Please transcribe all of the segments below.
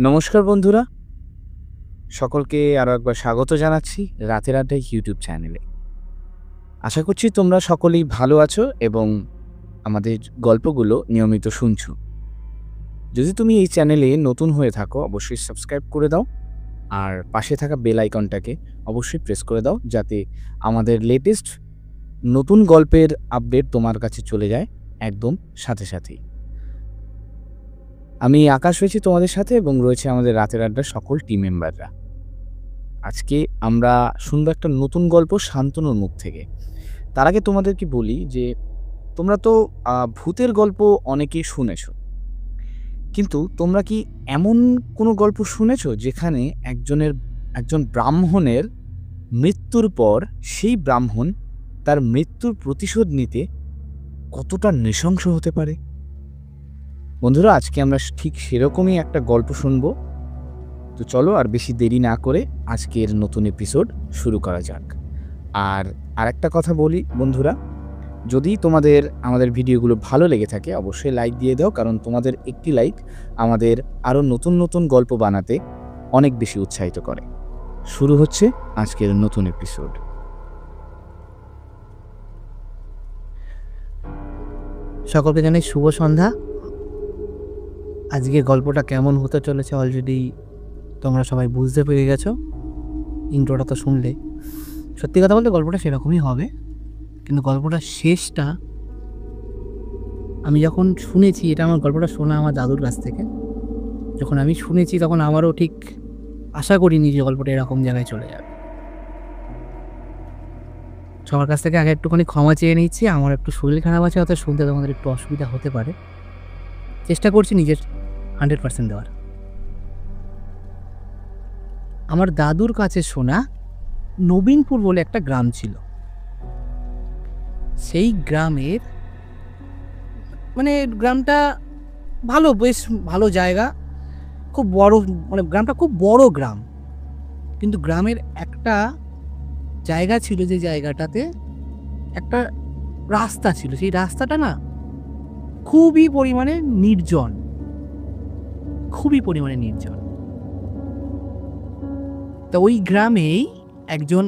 নমস্কার বন্ধুরা, সকলকে আরও একবার স্বাগত জানাচ্ছি রাতের আড্ডায় ইউটিউব চ্যানেলে। আশা করছি তোমরা সকলেই ভালো আছো এবং আমাদের গল্পগুলো নিয়মিত শুনছো। যদি তুমি এই চ্যানেলে নতুন হয়ে থাকো অবশ্যই সাবস্ক্রাইব করে দাও, আর পাশে থাকা বেল আইকনটাকে অবশ্যই প্রেস করে দাও যাতে আমাদের লেটেস্ট নতুন গল্পের আপডেট তোমার কাছে চলে যায় একদম সাথে সাথেই। আমি আকাশ রয়েছি তোমাদের সাথে এবং রয়েছে আমাদের রাতের আড্ডার সকল টিম মেম্বাররা। আজকে আমরা শুনবো একটা নতুন গল্প শান্তনুর মুখ থেকে। তার আগে তোমাদেরকে বলি যে তোমরা তো ভূতের গল্প অনেকেই শুনেছো, কিন্তু তোমরা কি এমন কোনো গল্প শুনেছো যেখানে একজন ব্রাহ্মণের মৃত্যুর পর সেই ব্রাহ্মণ তার মৃত্যুর প্রতিশোধ নিতে কতটা নৃশংস হতে পারে? বন্ধুরা, আজকে আমরা ঠিক সেরকমই একটা গল্প শুনবো। তো চলো আর বেশি দেরি না করে আজকের নতুন এপিসোড শুরু করা যাক। আর আরেকটা কথা বলি বন্ধুরা, যদি আমাদের ভিডিওগুলো ভালো লেগে থাকে অবশ্যই লাইক দিয়ে দাও, কারণ তোমাদের একটি লাইক আমাদের আরও নতুন নতুন গল্প বানাতে অনেক বেশি উৎসাহিত করে। শুরু হচ্ছে আজকের নতুন এপিসোড। সকলকে জানাই শুভ সন্ধ্যা। আজকে গল্পটা কেমন হতে চলেছে অলরেডি তোমরা সবাই বুঝতে পেরে গেছো, ইন্ট্রোটা তো শুনলে। সত্যি কথা বলতে গল্পটা সেরকমই হবে, কিন্তু গল্পটার শেষটা আমি যখন শুনেছি, এটা আমার গল্পটা শোনা আমার দাদুর কাছ থেকে, যখন আমি শুনেছি তখন আমারও ঠিক আশা করিনি যে গল্পটা এরকম জায়গায় চলে যাবে। সবার কাছ থেকে আগে একটুখানি ক্ষমা চেয়ে নিচ্ছি, আমার একটু শরীর খারাপ আছে, অর্থাৎ শুনতে তোমাদের একটু অসুবিধা হতে পারে। চেষ্টা করছি নিজের 100% দেওয়ার। আমার দাদুর কাছে শোনা নবীনপুর বলে একটা গ্রাম ছিল। সেই গ্রামের গ্রামটা ভালো, বেশ ভালো জায়গা, খুব বড়, গ্রামটা খুব বড় গ্রাম। কিন্তু গ্রামের একটা জায়গা ছিল, যে জায়গাটাতে একটা রাস্তা ছিল। সেই রাস্তাটা না খুবই পরিমাণে নির্জন। তা ওই গ্রামেই একজন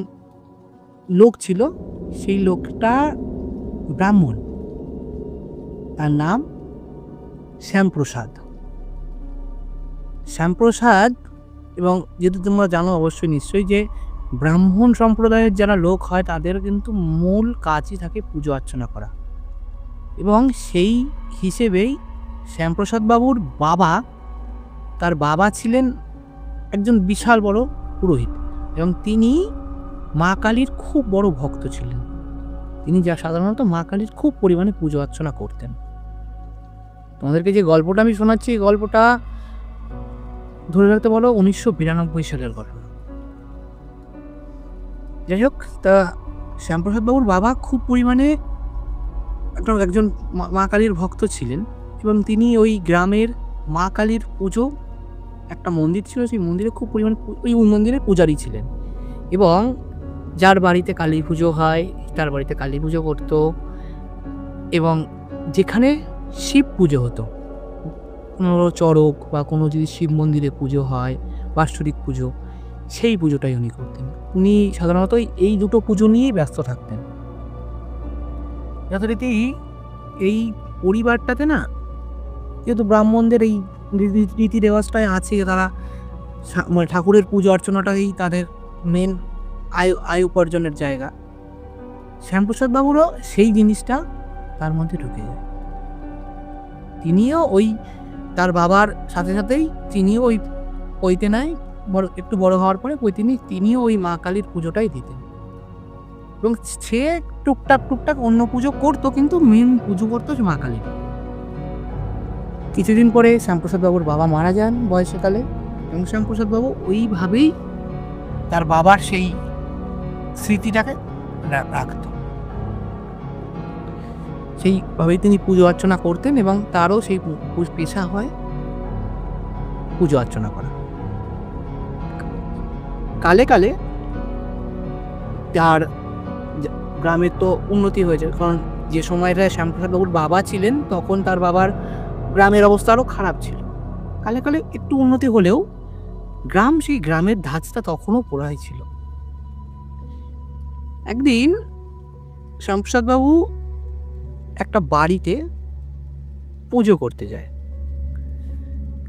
লোক ছিল, সেই লোকটা ব্রাহ্মণ, তার নাম শ্যামপ্রসাদ। এবং যেহেতু তোমরা জানো অবশ্যই নিশ্চয়ই যে ব্রাহ্মণ সম্প্রদায়ের যারা লোক হয় তাদের কিন্তু মূল কাজই থাকে পুজো অর্চনা করা। এবং সেই হিসেবেই শ্যামপ্রসাদ বাবুর তার বাবা ছিলেন একজন বিশাল বড় পুরোহিত, এবং তিনি মা কালীর খুব বড় ভক্ত ছিলেন। তিনি সাধারণত মা কালীর খুব পরিমাণে পুজো অর্চনা করতেন। তোমাদেরকে যে গল্পটা আমি শোনাচ্ছি, এই গল্পটা ধরে রাখতে বলো 1992 সালের গল্প। যাই হোক, তা শ্যামপ্রসাদ বাবুর বাবা খুব পরিমাণে একজন মা কালীর ভক্ত ছিলেন, এবং তিনি ওই গ্রামের মা কালীর পুজো, একটা মন্দির ছিল, সেই মন্দিরে খুব পরিমাণে ওই মন্দিরের পূজারী ছিলেন। এবং যার বাড়িতে কালী পুজো হয় তার বাড়িতে কালী পুজো করতো, এবং যেখানে শিব পুজো হতো, কোনো চড়ক বা কোনো যদি শিব মন্দিরে পুজো হয়, বাৎসরিক পুজো, সেই পুজোটাই উনি করতেন। উনি সাধারণত এই দুটো পুজো নিয়েই ব্যস্ত থাকতেন। যথারীতি এই পরিবারটাতে না, যেহেতু ব্রাহ্মণদের এই রীতি রেওয়াজটাই আছে, তারা ঠাকুরের পুজো অর্চনাটাই তাদের মেন আয় উপার্জনের জায়গা। শ্যামপ্রসাদ বাবুরও সেই জিনিসটা তার মধ্যে ঢুকে যায়। তিনিও ওই তার বাবার সাথে সাথেই তিনিও ওই পৈতে নেয়, একটু বড় হওয়ার পরে তিনিও ওই মা কালীর পুজোটাই দিতেন। এবং সে টুকটাক অন্য পুজো করতো, কিন্তু মেন পুজো করতো মা কালীর। কিছুদিন পরে শ্যামপ্রসাদ বাবুর বাবা মারা যান বয়সকালে, এবং শ্যামপ্রসাদ বাবু ওইভাবেই তার বাবার সেই স্মৃতিটাকে রাখত। সেইভাবেই তিনি পুজো অর্চনা করতেন, এবং তারও সেই পেশা হয় পুজো অর্চনা করা। কালে কালে তার গ্রামের তো উন্নতি হয়েছে, কারণ যে সময়টা শ্যামপ্রসাদ বাবুর বাবা ছিলেন তখন তার বাবার গ্রামের অবস্থা আরও খারাপ ছিল। কালে কালে একটু উন্নতি হলেও গ্রাম সেই গ্রামের ধাঁচটা তখনও পোড়াই ছিল। একদিন শ্যামপ্রসাদবাবু একটা বাড়িতে পুজো করতে যায়,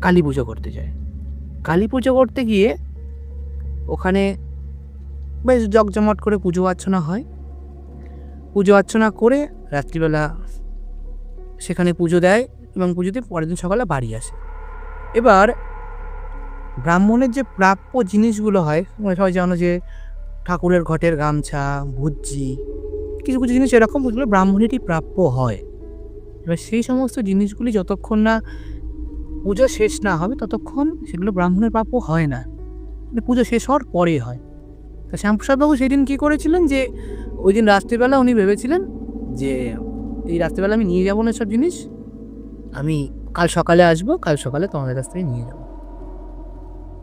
কালী পুজো করতে যায়। কালী পুজো করতে গিয়ে ওখানে বেশ জমজমাট করে পুজো অর্চনা হয়। পুজো অর্চনা করে রাত্রিবেলা সেখানে পুজো দেয় এবং পুজো দিয়ে পরের দিন সকালে বাড়ি আসে। এবার ব্রাহ্মণের যে প্রাপ্য জিনিসগুলো হয়, সবাই জানো যে ঠাকুরের ঘটের গামছা, ভুজ্জি, কিছু কিছু জিনিস এরকম যেগুলো ব্রাহ্মণেরই প্রাপ্য হয়। এবার সেই সমস্ত জিনিসগুলি যতক্ষণ না পুজো শেষ না হবে ততক্ষণ সেগুলো ব্রাহ্মণের প্রাপ্য হয় না, পুজো শেষ হওয়ার পরে হয়। তা শ্যামপ্রসাদবাবু সেই দিন কী করেছিলেন যে ওই দিন রাত্রিবেলা উনি ভেবেছিলেন যে এই রাত্রিবেলা আমি নিয়ে যাবো না সব জিনিস, আমি কাল সকালে আসবো, কাল সকালে তোমাদের কাছ থেকে নিয়ে যাবো।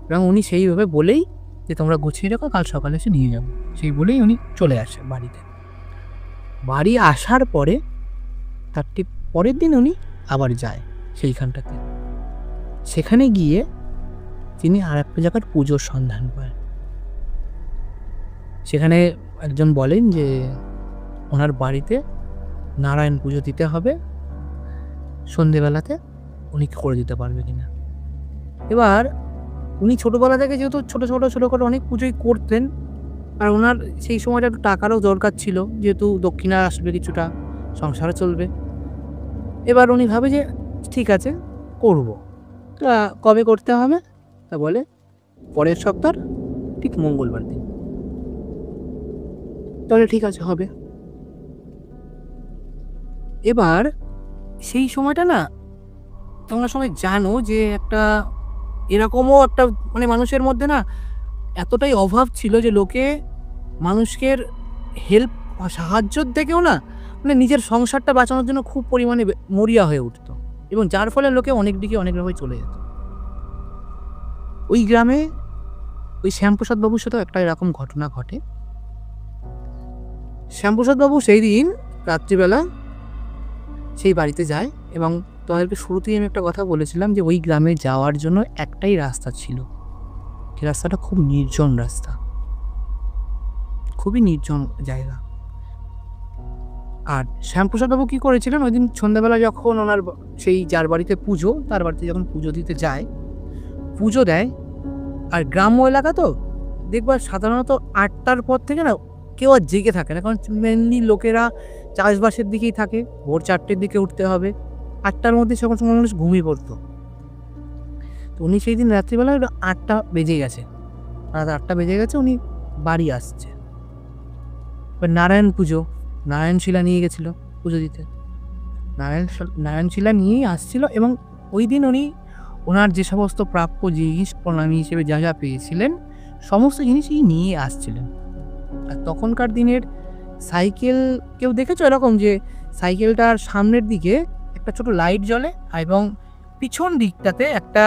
এবং উনি সেইভাবে বলেই যে তোমরা গুছিয়ে রাখো, কাল সকালে এসে নিয়ে যাবো, সেই বলেই উনি চলে আসে বাড়িতে। বাড়ি আসার পরে তার ঠিক পরের দিন উনি আবার যায় সেইখানটাতে। সেখানে গিয়ে তিনি আর একটা জায়গার পুজোর সন্ধান পায়। সেখানে একজন বলেন যে ওনার বাড়িতে নারায়ণ পুজো দিতে হবে সন্ধেবেলাতে, উনি করে দিতে পারবে কিনা। এবার উনি ছোটোবেলা থেকে যেহেতু ছোটো করে অনেক পুজোই করতেন, আর ওনার সেই সময়টা একটু টাকারও দরকার ছিল, যেহেতু দক্ষিণা আসবে কিছুটা, সংসারও চলবে। এবার উনি ভাবে যে ঠিক আছে করব। তা কবে করতে হবে? তা বলে পরের সপ্তাহ ঠিক মঙ্গলবার দিন। তাহলে ঠিক আছে হবে। এবার সেই সময়টা না, তোমরা সবাই জানো যে একটা এরকমও একটা মানে মানুষের মধ্যে না এতটাই অভাব ছিল যে লোকে মানুষকে হেল্প বা সাহায্যর থেকেও না মানে নিজের সংসারটা বাঁচানোর জন্য খুব পরিমাণে মরিয়া হয়ে উঠত, এবং যার ফলে লোকে অনেক দিকে অনেকভাবে চলে যেত। ওই গ্রামে ওই শ্যামপ্রসাদবাবুর সাথেও একটা এরকম ঘটনা ঘটে। শ্যামপ্রসাদবাবু সেই দিন রাত্রিবেলা সেই বাড়িতে যায়, এবং তোমাদেরকে শুরুতেই আমি একটা কথা বলেছিলাম যে ওই গ্রামে যাওয়ার জন্য একটাই রাস্তা ছিল। সেই রাস্তাটা খুব নির্জন রাস্তা, খুবই নির্জন জায়গা। আর শ্যামপ্রসাদবাবু কী করেছিলেন, ওই দিন সন্ধ্যাবেলা যখন ওনার সেই যার বাড়িতে পুজো, তার বাড়িতে যখন পুজো দিতে যায়, পুজো দেয়, আর গ্রাম্য এলাকা তো দেখবার সাধারণত 8টার পর থেকে না কেউ আর জেগে থাকে না, কারণ মেনলি লোকেরা চাষবাসের দিকেই থাকে, ভোর 4টের দিকে উঠতে হবে, 8টার মধ্যে সকল সময় মানুষ ঘুমিয়ে পড়তো। তো উনি সেই দিন রাত্রিবেলা 8টা বেজে গেছে, রাত 8টা বেজে গেছে, উনি বাড়ি আসছে। এবার নারায়ণ পুজো, নারায়ণ শিলা নিয়ে গেছিল পুজো দিতে, নারায়ণ শিলা নিয়েই আসছিল, এবং ওই দিন উনি ওনার যে সমস্ত প্রাপ্য জিনিস প্রণামী হিসেবে যা যা পেয়েছিলেন সমস্ত জিনিসই নিয়ে আসছিলেন। আর তখনকার দিনের সাইকেল কেউ দেখেছো এরকম যে সাইকেলটার সামনের দিকে একটা ছোট লাইট জ্বলে, এবং পিছন দিকটাতে একটা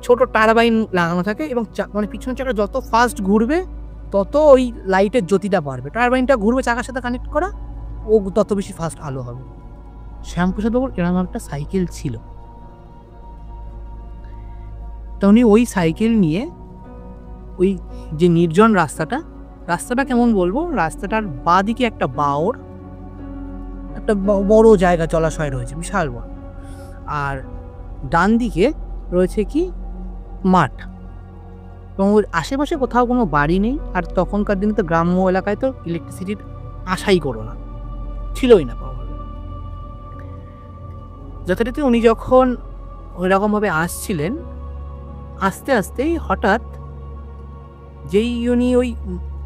ছোট টারবাইন লাগানো থাকে, এবং মানে পিছন চাকা যত ফাস্ট ঘুরবে তত ওই লাইটের জ্যোতিটা বাড়বে, টারবাইনটা ঘুরবে চাকার সাথে কানেক্ট করা, ও তত বেশি ফাস্ট আলো হবে। শ্যামপ্রসাদবাবুর এরকম একটা সাইকেল ছিল। তো উনি ওই সাইকেল নিয়ে ওই যে নির্জন রাস্তাটা কেমন বলবো, রাস্তাটার বাঁ দিকে একটা বাওর, একটা বড় জায়গা জলাশয় রয়েছে, বিশাল বড়, আর ডান দিকে রয়েছে কি মাঠ, এবং ওর আশেপাশে কোথাও কোনো বাড়ি নেই। আর তখনকার দিনে তো গ্রাম্য এলাকায় তো ইলেকট্রিসিটির আশাই করো না, ছিলই না প্রবলেম। যথারীতি উনি যখন ওইরকমভাবে আসছিলেন, আস্তে আস্তেই হঠাৎ যেই উনি ওই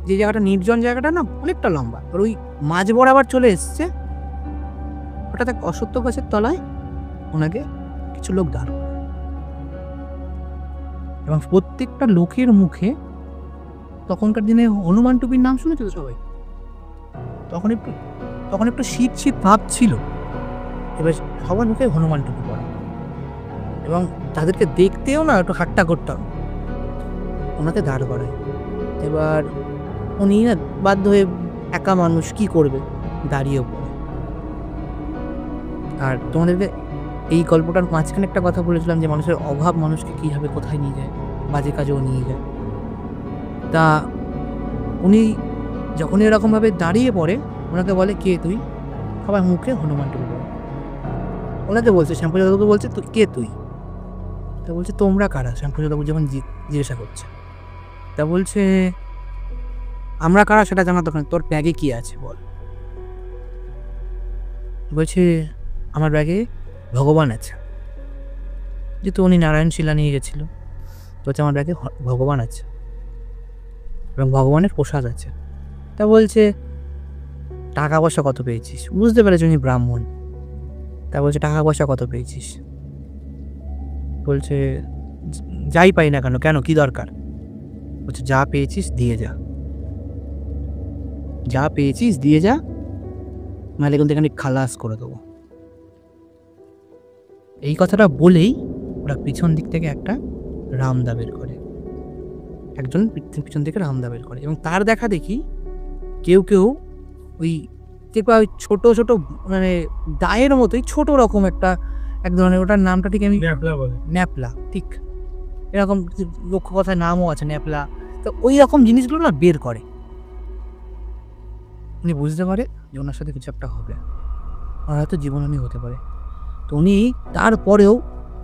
যে জায়গাটা নির্জন জায়গাটা না অনেকটা লম্বা, আর ওই মাঝ বরাবর চলে এসছে, হঠাৎ এক অশ্বত্থ গাছের তলায় ওনাকে কিছু লোক দাঁড়, এবং প্রত্যেকটা লোকের মুখে, তখনকার দিনে হনুমান টুপির নাম শুনেছিল সবাই, তখন একটু শীত শীত ভাব ছিল, এবার সবার মুখে হনুমান টুপি পরা, এবং তাদেরকে দেখতেও না একটু হাট্টা করতাম, ওনাকে দাঁড় করায়। এবার উনি না বাধ্য হয়ে, একা মানুষ কি করবে, দাঁড়িয়ে পড়ে। আর তোমাদেরকে এই গল্পটার মাঝখানে একটা কথা বলেছিলাম যে মানুষের অভাব মানুষকে কীভাবে কোথায় নিয়ে যায়, বাজে কাজেও নিয়ে যায়। তা উনি যখন এরকমভাবে দাঁড়িয়ে পড়ে, ওনাকে বলে, কে তুই? সবাই মুখে হনুমান টুপি পরে। ওনাকে বলছে, শ্যামপ্রসাদবাবু বলছে, তুই কে তুই? তা বলছে, তোমরা কারা? শ্যামপ্রসাদবাবু যখন জিজ্ঞাসা করছে, তা বলছে, আমরা কারা সেটা জানা দরকার, তোর ব্যাগে কি আছে বল। বলছে, আমার ব্যাগে ভগবান আছে। যেহেতু উনি নারায়ণ শিলা নিয়ে গেছিল, তো হচ্ছে আমার ব্যাগে ভগবান আছে এবং ভগবানের প্রসাদ আছে। তা বলছে, টাকা পয়সা কত পেয়েছিস? বুঝতে পেরেছি উনি ব্রাহ্মণ। তা বলছে, টাকা পয়সা কত পেয়েছিস? বলছে, যাই পাই না কেন, কেন কি দরকার? বলছে, যা পেয়েছিস দিয়ে যা, যা পেয়েছিস দিয়ে যা, নাহলে কিন্তু এখানে খালাস করে দেবো। এই কথাটা বলেই ওরা পিছন দিক থেকে একটা রামদা বের করে, একজন পিছন থেকে রামদা বের করে, এবং তার দেখা দেখি কেউ কেউ ওই দেখবা ওই ছোটো ছোটো মানে দায়ের মতোই ছোট রকম একটা এক ধরনের, ওটার নামটা ঠিক আমি ন্যাপলা, ঠিক এরকম লক্ষ্য কথায় নামও আছে ন্যাপলা। তো ওই রকম জিনিসগুলো না বের করে। উনি বুঝতে পারে যে ওনার সাথে কিছু একটা হবে, ওনার হয়তো জীবনহানি হতে পারে। তো উনি তারপরেও,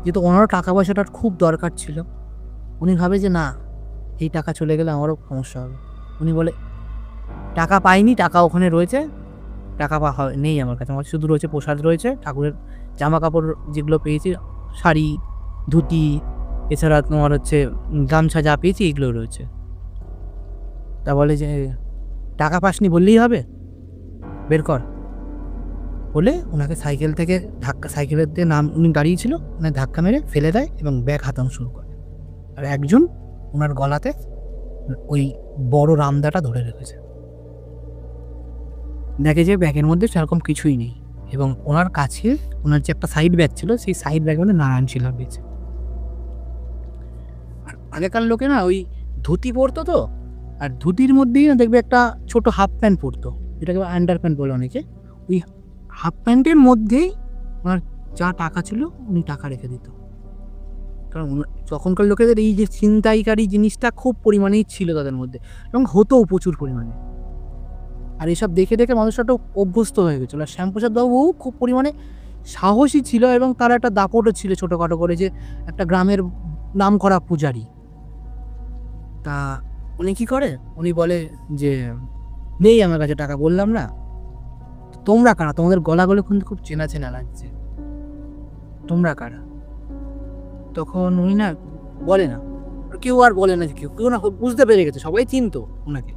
যেহেতু ওনারও টাকা পয়সাটার খুব দরকার ছিল, উনি ভাবে যে না, এই টাকা চলে গেলে আমারও সমস্যা হবে। উনি বলে, টাকা পাইনি, টাকা ওখানে রয়েছে, টাকা নেই আমার কাছে, আমার শুধু রয়েছে প্রসাদ রয়েছে, ঠাকুরের জামা কাপড় যেগুলো পেয়েছি, শাড়ি ধুতি, এছাড়া তোমার হচ্ছে গামছা যা পেয়েছি এইগুলো রয়েছে। তা বলে যে, টাকা পাসনি বললেই হবে, বের কর। বলে ওনাকে সাইকেল থেকে সাইকেলের দিয়ে উনি দাঁড়িয়েছিল, ওনাকে ধাক্কা মেরে ফেলে দেয় এবং ব্যাগ হাতানো শুরু করে। আর একজন ওনার গলাতে ওই বড় রামদাটা ধরে রেখেছে। দেখে যে ব্যাগের মধ্যে সেরকম কিছুই নেই, এবং ওনার কাছে ওনার যে একটা সাইড ব্যাগ ছিল, সেই সাইড ব্যাগের মধ্যে নারায়ণ শিলা পেয়েছে। আগেকার লোকে না ওই ধুতি পরতো, তো আর ধুতির মধ্যেই না দেখবে একটা ছোট হাফ প্যান্ট পরতো, যেটাকে আন্ডার প্যান্ট বলে অনেকে। ওই হাফ প্যান্টের মধ্যেই ওনার যা টাকা ছিল উনি টাকা রেখে দিত, কারণ তখনকার লোকেদের এই যে ছিনতাইকারী জিনিসটা খুব পরিমাণেই ছিল তাদের মধ্যে, এবং হতোও প্রচুর পরিমাণে। আর এসব দেখে দেখে মানুষরা তো অভ্যস্ত হয়ে গেছিলো। আর শ্যামপ্রসাদবাবু খুব পরিমাণে সাহসী ছিল, এবং তার একটা দাপটও ছিল ছোটোখাটো করে, যে একটা গ্রামের নাম করা পূজারি। তা উনি কী করে, উনি বলে যে, নেই আমার কাছে টাকা, বললাম না। তোমরা কারা? তোমাদের গলাগুলো কিন্তু খুব চেনা চেনা লাগছে, তোমরা কারা? তখন উনি না বলে না, কেউ আর বলে না, যে কেউ না বুঝতে পেরে গেছে, সবাই চিনতো ওনাকে।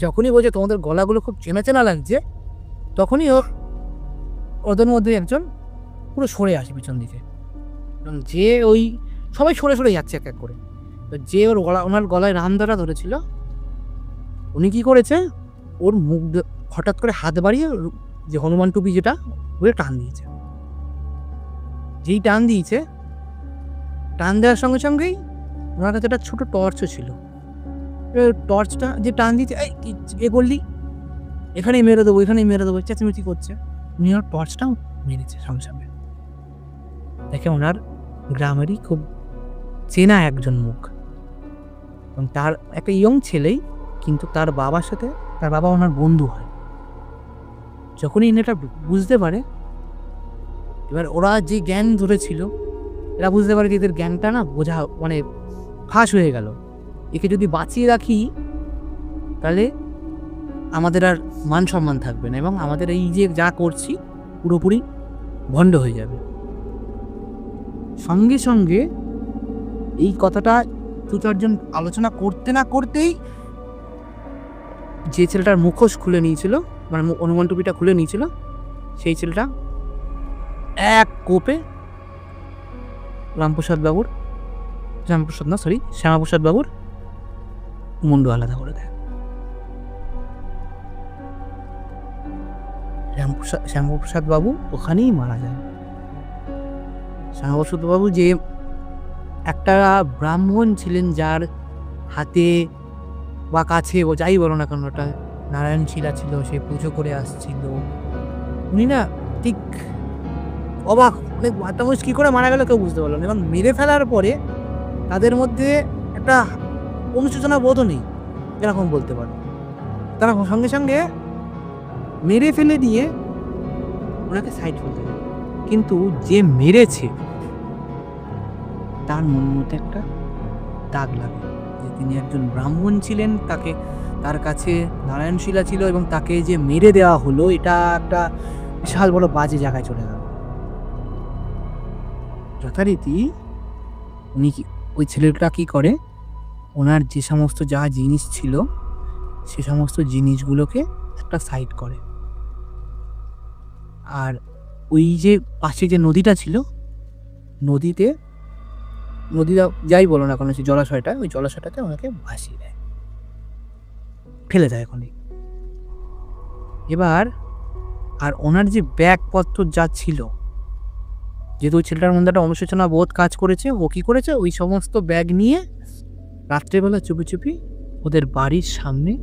যখনই বলছে তোমাদের গলাগুলো খুব চেনা চেনা লাগছে, তখনই ওদের মধ্যে একজন পুরো সরে আসে পিছন দিকে, এবং যে ওই সবাই সরে সরে যাচ্ছে এক এক করে। তো যে ওনার গলায় রামদাটা ধরেছিল, উনি কি করেছে, ওর মুখ হঠাৎ করে হাত বাড়িয়ে যে হনুমান টুপি যেটা, ওই টান দিয়েছে। যেই টান দিয়েছে, টান দেওয়ার সঙ্গে সঙ্গেই ওনার কাছে একটা ছোটো টর্চও ছিল। টর্চটা যে টান দিয়েছে, এ করলি, এখানেই মেরে দেবো, এখানেই মেরে দেবো, চেঁচামেচি করছে। উনি ওর টর্চটাও মেরেছে সঙ্গে সঙ্গে। দেখে ওনার গ্রামেরই খুব চেনা একজন মুখ, এবং তার একটা ইয়ং ছেলেই, কিন্তু তার বাবার সাথে, তার বাবা ওনার বন্ধু হয়। যখনই এটা বুঝতে পারে, এবার ওরা যে জ্ঞান ধরেছিল, এরা বুঝতে পারে যে এদের জ্ঞানটা না বোঝা মানে ফাঁস হয়ে গেল, একে যদি বাঁচিয়ে রাখি তাহলে আমাদের আর মান সম্মান থাকবে না, এবং আমাদের এই যে যা করছি পুরোপুরি ভণ্ড হয়ে যাবে। সঙ্গে সঙ্গে এই কথাটা দু চারজন আলোচনা করতে না করতেই, যে ছেলেটার মুখোশ খুলে নিয়েছিল, মানে হনুমান টুপিটা খুলে নিয়েছিল, সেই ছেলেটা এক কোপে শ্যামাপ্রসাদ বাবুর মুন্ডু আলাদা করে দেয়। শ্যামাপ্রসাদ বাবু ওখানেই মারা যায়। শ্যামাপ্রসাদ বাবু যে একটা ব্রাহ্মণ ছিলেন, যার হাতে বা কাছে ও যাই বলো না কেন ওটা নারায়ণ শিলা ছিল, সে পুজো করে আসছিল, উনি না ঠিক অবাক অনেক বাতামস কী করে মারা গেল কেউ বুঝতে পারলো না। এবং মেরে ফেলার পরে তাদের মধ্যে একটা অনুশোচনা বোধও নেই, এরকম বলতে পারো। তারা সঙ্গে সঙ্গে মেরে ফেলে দিয়ে ওনাকে সাইড করতে হবে। কিন্তু যে মেরেছে তার মনের মধ্যে একটা দাগ লাগে যে তিনি একজন ব্রাহ্মণ ছিলেন, তার কাছে নারায়ণশিলা ছিল এবং তাকে যে মেরে দেওয়া হলো এটা একটা বিশাল বড় বাজে জায়গায় চলে গেল। যথারীতি ওই ছেলেটা কি করে, ওনার যে সমস্ত যা জিনিস ছিল সে সমস্ত জিনিসগুলোকে একটা সাইড করে। আর ওই যে পাশে যে নদীটা ছিল, নদীটা যাই বলো না কোনো জলাশয়টা, ওই জলাশয়টাতে ওনাকে ভাসিয়ে দেয়, ফেলে দেয় ওখানে। এবার আর ওনার যে ব্যাগপত্র যা ছিল, যেহেতু ওই ছেলেটার মধ্যে একটা অনুশোচনা বোধ কাজ করেছে, ও কি করেছে ওই সমস্ত ব্যাগ নিয়ে রাত্রেবেলা চুপি চুপি ওদের বাড়ির সামনে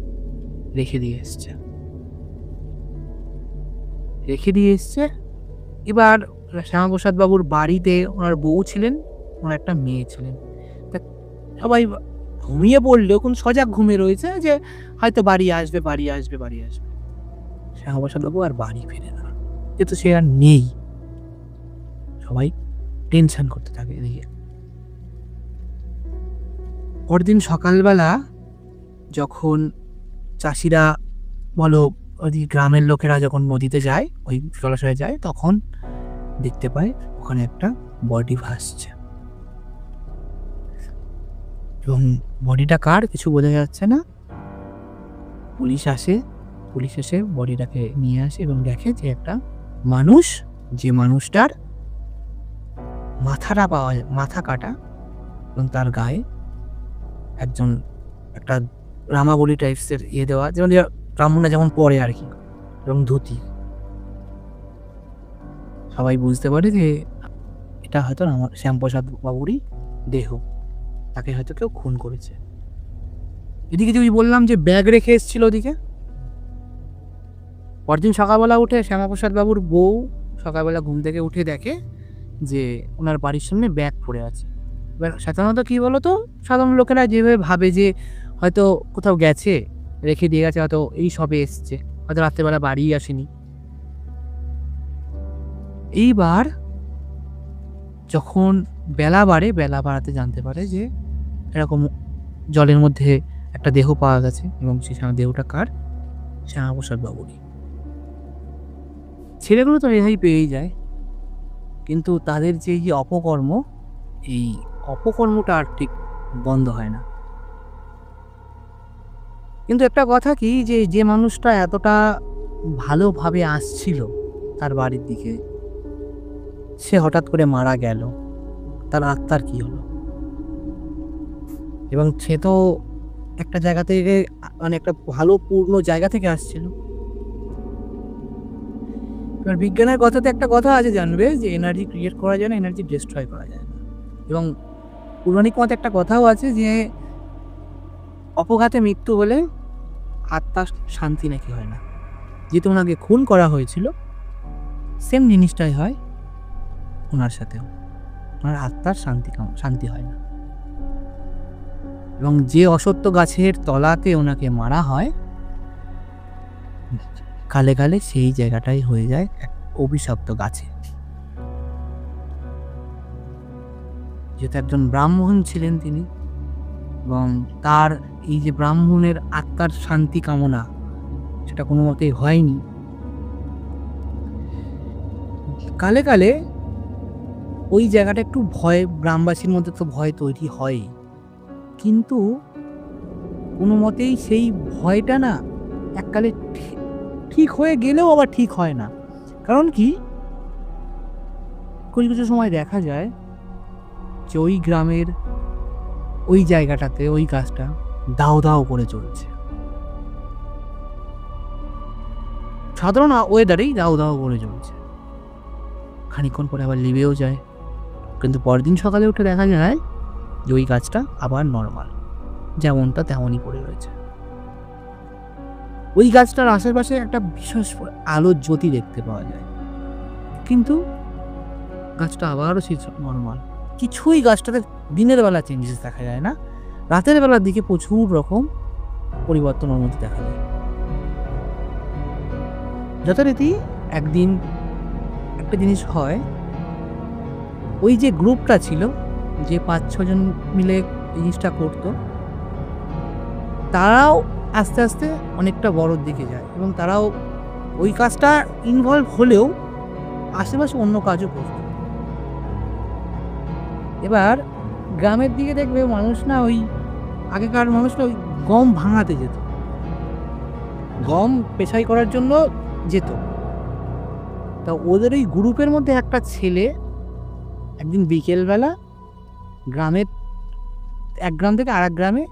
রেখে দিয়ে এসছে। এবার শ্যামাপ্রসাদ বাবুর বাড়িতে ওনার বউ ছিলেন, ওনার একটা মেয়ে ছিলেন। তা সবাই ঘুমিয়ে পড়লেও কোন সজাগ ঘুমিয়ে রয়েছে যে হয়তো বাড়ি আসবে। শ্যামাপ্রসাদ বাবু আর বাড়ি ফেরে না, যেহেতু সে আর নেই। সবাই টেনশন করতে থাকে এদিকে। পরদিন সকালবেলা যখন চাষিরা বলো ওদিকে গ্রামের লোকেরা যখন নদীতে যায়, ওই জলাশয়ে যায়, তখন দেখতে পায় ওখানে একটা বডি ভাসছে। এবং বডিটা কার কিছু বোঝা যাচ্ছে না। পুলিশ এসে বডিটাকে নিয়ে আসে এবং দেখে যে একটা মানুষ, যে মানুষটার মাথা কাটা এবং তার গায়ে একটা রামাবলী টাইপসের দেওয়া, যেমন ব্রাহ্মণরা যেমন পরে আর কি, এবং ধুতি। সবাই বুঝতে পারে যে এটা হয়তো শ্যামপ্রসাদ বাবুরই দেহ, তাকে হয়তো কেউ খুন করেছে। এদিকে যে বললাম যে ব্যাগ রেখে এসেছিল, ওদিকে পরদিন সকালবেলা উঠে শ্যামাপ্রসাদ বাবুর বউ সকালবেলা ঘুম থেকে উঠে দেখে যে ওনার বাড়ির সামনে ব্যাগ পড়ে আছে। এবার সাধারণত কী বলো তো, সাধারণ লোকেরা যেভাবে ভাবে যে হয়তো কোথাও গেছে, রেখে দিয়ে গেছে, হয়তো এই সবে এসছে, হয়তো রাত্রেবেলা বাড়ি আসেনি। এইবার যখন বেলা বাড়াতে জানতে পারে যে এরকম জলের মধ্যে একটা দেহ পাওয়া গেছে এবং সেই দেহটা কার, শ্যামাপ্রসাদ বাবুরই। ছেলেগুলো তো রেহাই পেয়েই যায়, কিন্তু তাদের যে অপকর্ম, এই অপকর্মটা আর ঠিক বন্ধ হয় না। কিন্তু একটা কথা কি, যে মানুষটা এতটা ভালোভাবে আসছিল তার বাড়ির দিকে, সে হঠাৎ করে মারা গেল, তার আত্মার কি হলো? এবং সে তো একটা জায়গা থেকে, মানে একটা ভালো পূর্ণ জায়গা থেকে আসছিল। এবার বিজ্ঞানের কথাতে একটা কথা আছে, জানবে যে এনার্জি ক্রিয়েট করা যায় না, এনার্জি ডিস্ট্রয় করা যায় না। এবং পৌরাণিক মতে একটা কথাও আছে যে অপঘাতে মৃত্যু হলে আত্মার শান্তি নাকি হয় না। যেহেতু ওনাকে খুন করা হয়েছিল, সেম জিনিসটাই হয় ওনার সাথেও, ওনার আত্মার শান্তি হয় না। এবং যে অসত্য গাছের তলাতে ওনাকে মারা হয়, কালে কালে সেই জায়গাটাই হয়ে যায় এক অভিশপ্ত গাছে। যেহেতু একজন ব্রাহ্মণ ছিলেন তিনি, এবং তার এই যে ব্রাহ্মণের আত্মার শান্তি কামনা, সেটা কোনো মতেই হয়নি। কালে কালে ওই জায়গাটা একটু ভয়, গ্রামবাসীর মধ্যে তো ভয় তৈরি হয়, কিন্তু কোনো মতেই সেই ভয়টা না এককালে ঠিক হয়ে গেলেও আবার ঠিক হয় না। কারণ কি, কিছু সময় দেখা যায় যে ওই গ্রামের ওই জায়গাটাতে ওই গাছটা দাও দাও করে চলছে, সাধারণ ওয়েদারেই দাও দাও করে চলছে, খানিকক্ষণ পরে আবার লিবেও যায়। কিন্তু পরদিন সকালে উঠে দেখা যায় যে ওই গাছটা আবার নর্মাল, যেমনটা তেমনই পড়ে রয়েছে। ওই গাছটার আশেপাশে একটা বিশেষ আলোর জ্যোতি দেখতে পাওয়া যায়, কিন্তু গাছটা আবারও সেই নর্মাল। কিছুই গাছটাতে দিনের বেলা চেঞ্জেস দেখা যায় না, রাতের বেলার দিকে প্রচুর রকম পরিবর্তন ওর মধ্যে দেখা যায়। যথারীতি একদিন একটা জিনিস হয়, ওই যে গ্রুপটা ছিল, যে 5-6 জন মিলে জিনিসটা করতো, তারাও আস্তে আস্তে অনেকটা বড়োর দিকে যায় এবং তারাও ওই কাজটা ইনভলভ হলেও আশেপাশে অন্য কাজও করতো। এবার গ্রামের দিকে দেখবে মানুষ না, ওই আগেকার মানুষরা ওই গম ভাঙাতে যেত, গম পেশাই করার জন্য যেত। তা ওদের ওই গ্রুপের মধ্যে একটা ছেলে একদিন বিকেলবেলা গ্রামের এক গ্রাম থেকে আর এক গ্রামে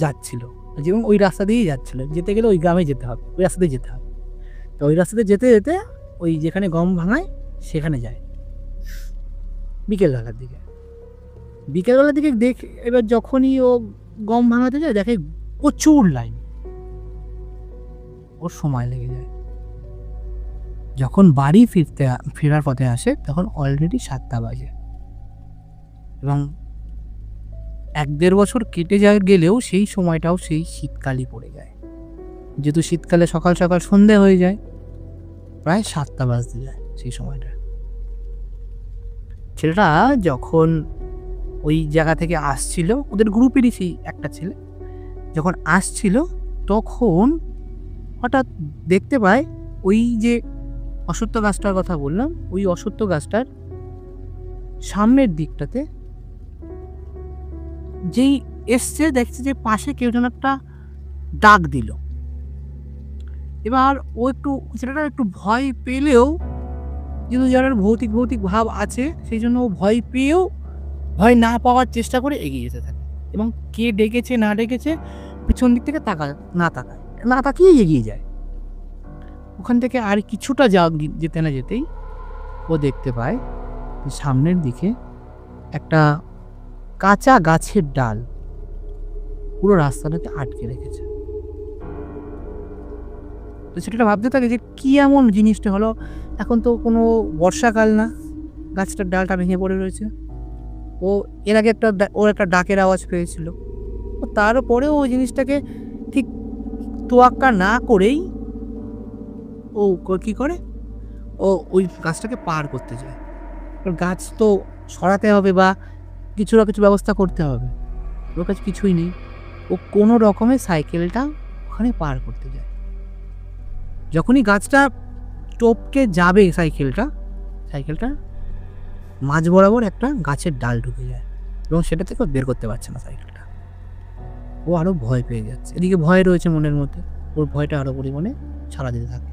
যাচ্ছিল, এবং ওই রাস্তা দিয়েই যাচ্ছিল, যেতে গেলে ওই গ্রামে যেতে হবে, ওই রাস্তা দিয়ে যেতে হবে। তো ওই রাস্তাতে যেতে যেতে ওই যেখানে গম ভাঙায় সেখানে যায় বিকেলবেলার দিকে। বিকেলবেলার দিকে এবার যখনই ও গম ভাঙাতে যায়, দেখে প্রচুর লাইন, ওর সময় লেগে যায়। যখন বাড়ি ফেরার পথে আসে তখন অলরেডি 7টা বাজে, এবং 1-1.5 বছর কেটে গেলেও সেই সময়টাও সেই শীতকালই পড়ে যায়, যেহেতু শীতকালে সকাল সকাল সন্ধে হয়ে যায়, প্রায় 7টা বাজতে যায় সেই সময়টা। ছেলেটা যখন ওই জায়গা থেকে আসছিল, ওদের গ্রুপেরই সেই একটা ছেলে যখন আসছিল, তখন হঠাৎ দেখতে পায় ওই যে অশ্বত্থ গাছটার কথা বললাম, ওই অশ্বত্থ গাছটার সামনের দিকটাতে যেই এসছে, দেখছে যে পাশে কেউ যেন একটা ডাক দিল। এবার ও ছেলেটা একটু ভয় পেলেও, যেহেতু যার ভৌতিক ভাব আছে, সেই জন্য ও ভয় না পাওয়ার চেষ্টা করে এগিয়ে যেতে থাকে, এবং কে ডেকেছে না ডেকেছে পিছন দিক থেকে না তাকিয়ে এগিয়ে যায়। ওখান থেকে আর কিছুটা যেতে না যেতেই ও দেখতে পায় সামনের দিকে একটা কাঁচা গাছের ডাল পুরো রাস্তাটাকে আটকে রেখেছে। তো সেটা ভাবতে থাকে যে কি এমন জিনিসটা হলো, এখন তো কোনো বর্ষাকাল না, গাছটার ডালটা ভেঙে পড়ে রয়েছে। ও এর আগে ওর একটা ডাকের আওয়াজ পেয়েছিল, ও তারপরে ও জিনিসটাকে ঠিক তোয়াক্কা না করেই ও কি করে, ও ওই গাছটাকে পার করতে যায়। গাছ তো সরাতে হবে বা কিছু না কিছু ব্যবস্থা করতে হবে, ওর কাছে কিছুই নেই। ও কোনো রকমে সাইকেলটা ওখানে পার করতে যায়। যখনই গাছটা টপকে যাবে সাইকেলটা মাঝ বরাবর একটা গাছের ডাল ঢুকে যায়, এবং সেটা থেকে বের করতে পারছে না সাইকেলটা। ও আরও ভয় পেয়ে যাচ্ছে, এদিকে ভয় রয়েছে মনের মধ্যে, ওর ভয়টা আরও পরিমাণে ছাড়া দিতে থাকে।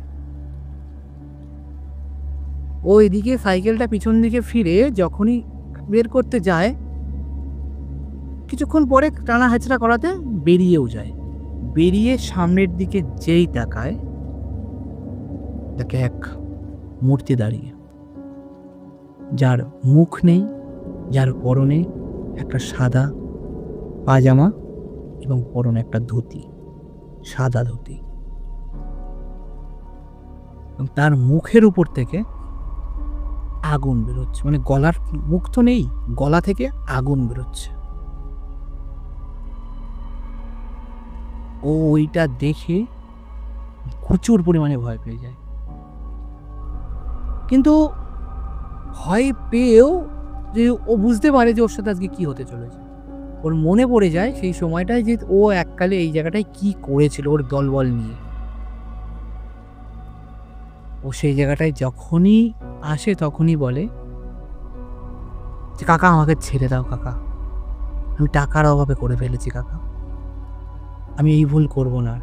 ও এদিকে সাইকেলটা পিছন দিকে ফিরে যখনই বের করতে যায়, কিছুক্ষণ পরে টানা হেঁচড়া করাতে বেরিয়েও যায়। বেরিয়ে সামনের দিকে যেই তাকায়, দেখে এক মূর্তি দাঁড়িয়ে, যার মুখ নেই, যার পরনে একটা সাদা পাজামা এবং পরনে একটা ধুতি, সাদা ধুতি, এবং তার মুখের উপর থেকে আগুন বেরোচ্ছে, মানে গলার মুখ তো নেই, গলা থেকে আগুন বেরোচ্ছে। ও ওইটা দেখে প্রচুর পরিমাণে ভয় পেয়ে যায়, কিন্তু ভয় পেয়েও যে ও বুঝতে পারে যে ওর সাথে আজকে কি হতে চলেছে। ওর মনে পড়ে যায় সেই সময়টায় যে ও এককালে এই জায়গাটায় কি করেছিল ওর দলবল নিয়ে। ও সেই জায়গাটায় যখনই আসে তখনই বলে যে কাকা আমাকে ছেড়ে দাও কাকা, আমি টাকার অভাবে করে ফেলেছি কাকা, আমি এই ভুল করব না।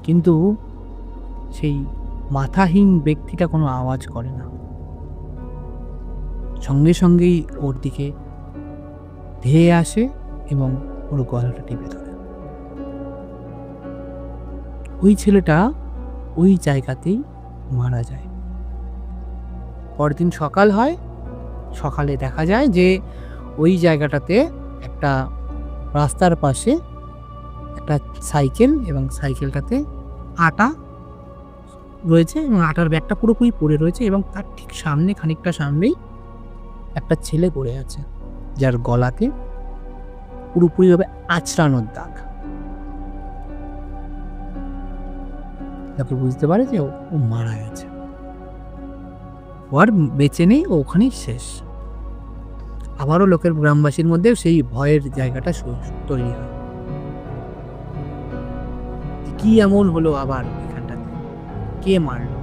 কিন্তু সেই মাথাহীন ব্যক্তিটা কোনো আওয়াজ করে না, সঙ্গে সঙ্গেই ওর দিকে ধেয়ে আসে এবং ওর গলাটা টিপে ধরে। ওই ছেলেটা ওই জায়গাতেই মারা যায়। পরদিন সকাল হয়, সকালে দেখা যায় যে ওই জায়গাটাতে একটা রাস্তার পাশে একটা সাইকেল, এবং সাইকেলটাতে আটা রয়েছে এবং আটার ব্যাগটা পুরোপুরি পড়ে রয়েছে এবং তার ঠিক সামনে, খানিকটা সামনেই একটা ছেলে পড়ে আছে, যার গলাতে পুরোপুরিভাবে আঁচড়ানোর দাগ। তাকে বুঝতে পারে যে ও মারা গেছে, ও আর বেঁচে নেই, ও ওখানেই শেষ। আবারও লোকের, গ্রামবাসীর মধ্যে সেই ভয়ের জায়গাটা তৈরি হয়। কি এমন হলো আবার এখানটাতে, কে মারলো?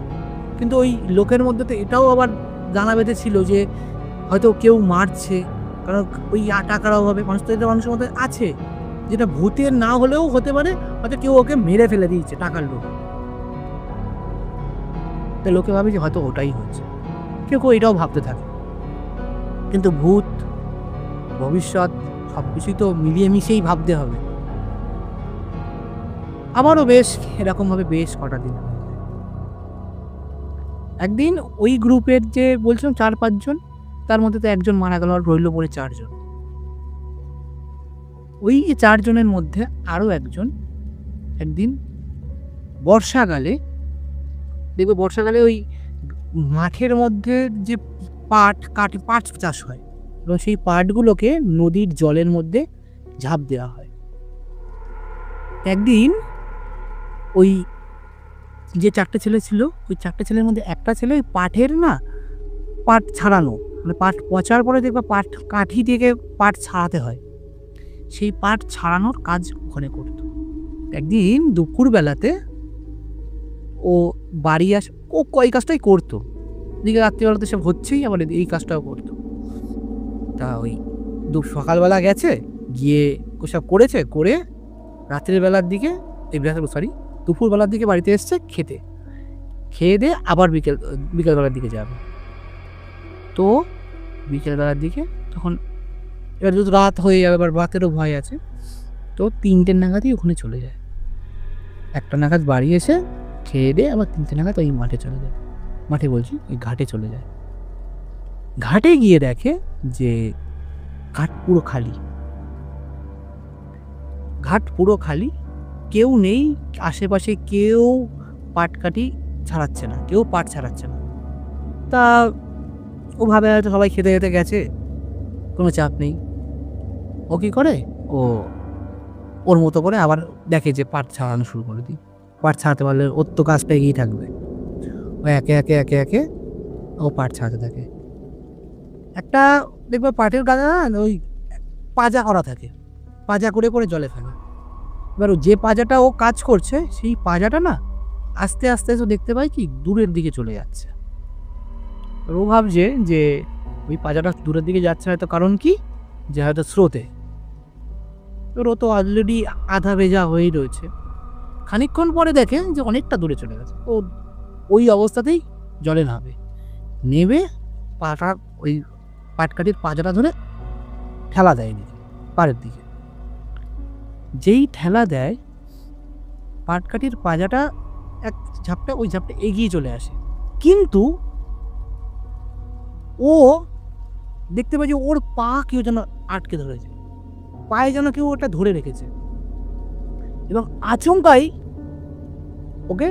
কিন্তু ওই লোকের মধ্যে তো এটাও আবার জানা বেঁধেছিল যে হয়তো কেউ মারছে, কারণ ওই টাকার অভাবে মানুষ তো, এটা মানুষের মধ্যে আছে, যেটা ভূতের না হলেও হতে পারে, হয়তো কেউ ওকে মেরে ফেলে দিয়েছে টাকার লোক। তাই লোকে ভাবে যে হয়তো ওটাই হচ্ছে, কেউ কেউ এটাও ভাবতে থাকে। কিন্তু ভূত, ভবিষ্যৎ সব কিছুই তো মিলিয়ে মিশেই ভাবতে হবে। আবারও বেশ এরকমভাবে বেশ কটা দিন হয়ে যায়। একদিন ওই গ্রুপের যে বলছিলাম 4-5 জন, তার মধ্যে তো একজন মারা গেল, আর রইল পড়ে 4 জন। ওই 4 জনের মধ্যে আরও একজন একদিন বর্ষাকালে, দেখবে বর্ষাকালে ওই মাঠের মধ্যে যে পাট চাষ হয় এবং সেই পাটগুলোকে নদীর জলের মধ্যে ঝাঁপ দেওয়া হয়। একদিন ওই যে 4টে ছেলে ছিল, ওই 4টে ছেলের মধ্যে একটা ছেলে ওই পাট ছাড়ানো, মানে পাট পচার পরে দেখবা পাট কাঠি থেকে পাট ছাড়াতে হয়, সেই পাট ছাড়ানোর কাজ ওখানে করত। একদিন দুপুরবেলাতে ও বাড়ি ও এই কাজটাই করতো, এদিকে রাত্রিবেলাতে সব হচ্ছেই, আবার এই কাজটাও করতো। তা ওই সকালবেলা গেছে, গিয়ে ওসব করেছে, করে রাত্রের বেলার দিকে, দুপুরবেলার দিকে বাড়িতে এসছে খেয়ে দিয়ে আবার বিকেলবেলার দিকে যাবে। তো বিকেলবেলার দিকে তখন এবার যদি রাত হয়ে যাবে, আবার রাতেরও ভয় আছে, তো 3টে নাগাদই ওখানে চলে যায়। 1টা নাগাদ বাড়ি এসে খেয়ে দিয়ে আবার 3টে নাগাদ ওই মাঠে চলে যায়, ওই ঘাটে চলে যায়। ঘাটে গিয়ে দেখে যে ঘাট পুরো খালি, কেউ নেই আশেপাশে, কেউ পাট ছাড়াচ্ছে না। তা ও ভাবে হয়তো সবাই খেতে খেতে গেছে, কোনো চাপ নেই। ও কী করে, ওর মতো করে আবার দেখে যে পাট ছাড়ানো শুরু করে দিই। পাট ছাড়াতে পারলে ওর তো কাজটা এগিয়ে থাকবে। ও একে একে ও পাট ছাড়াতে থাকে। একটা দেখবে পাটের গাদা ওই পাজা করা থাকে, পাজা করে জলে ফেলে। এবার যে পাজাটা ও কাজ করছে, সেই পাজাটা না আস্তে আস্তে তো দেখতে পাই কি দূরের দিকে চলে যাচ্ছে। ও ভাবছে যে ওই পাজাটা দূরের দিকে যাচ্ছে হয়তো কারণ কি, যে হয়তো স্রোতে। এবার ও তো অলরেডি আধা ভেজা হয়েই রয়েছে। খানিকক্ষণ পরে দেখে যে অনেকটা দূরে চলে গেছে। ও ওই অবস্থাতেই জলে নেবে ওই পাটকাঠির পাজাটা ধরে ঠেলা দেয় পাড়ের দিকে। যেই ঠেলা দেয়, পাটকাঠির পাজাটা ওই ঝাপটা এগিয়ে চলে আসে, কিন্তু ও দেখতে পায় যে ওর পা কেউ যেন আটকে ধরেছে, পায়ে যেন কেউ ওটা ধরে রেখেছে, এবং আচমকাই ওকে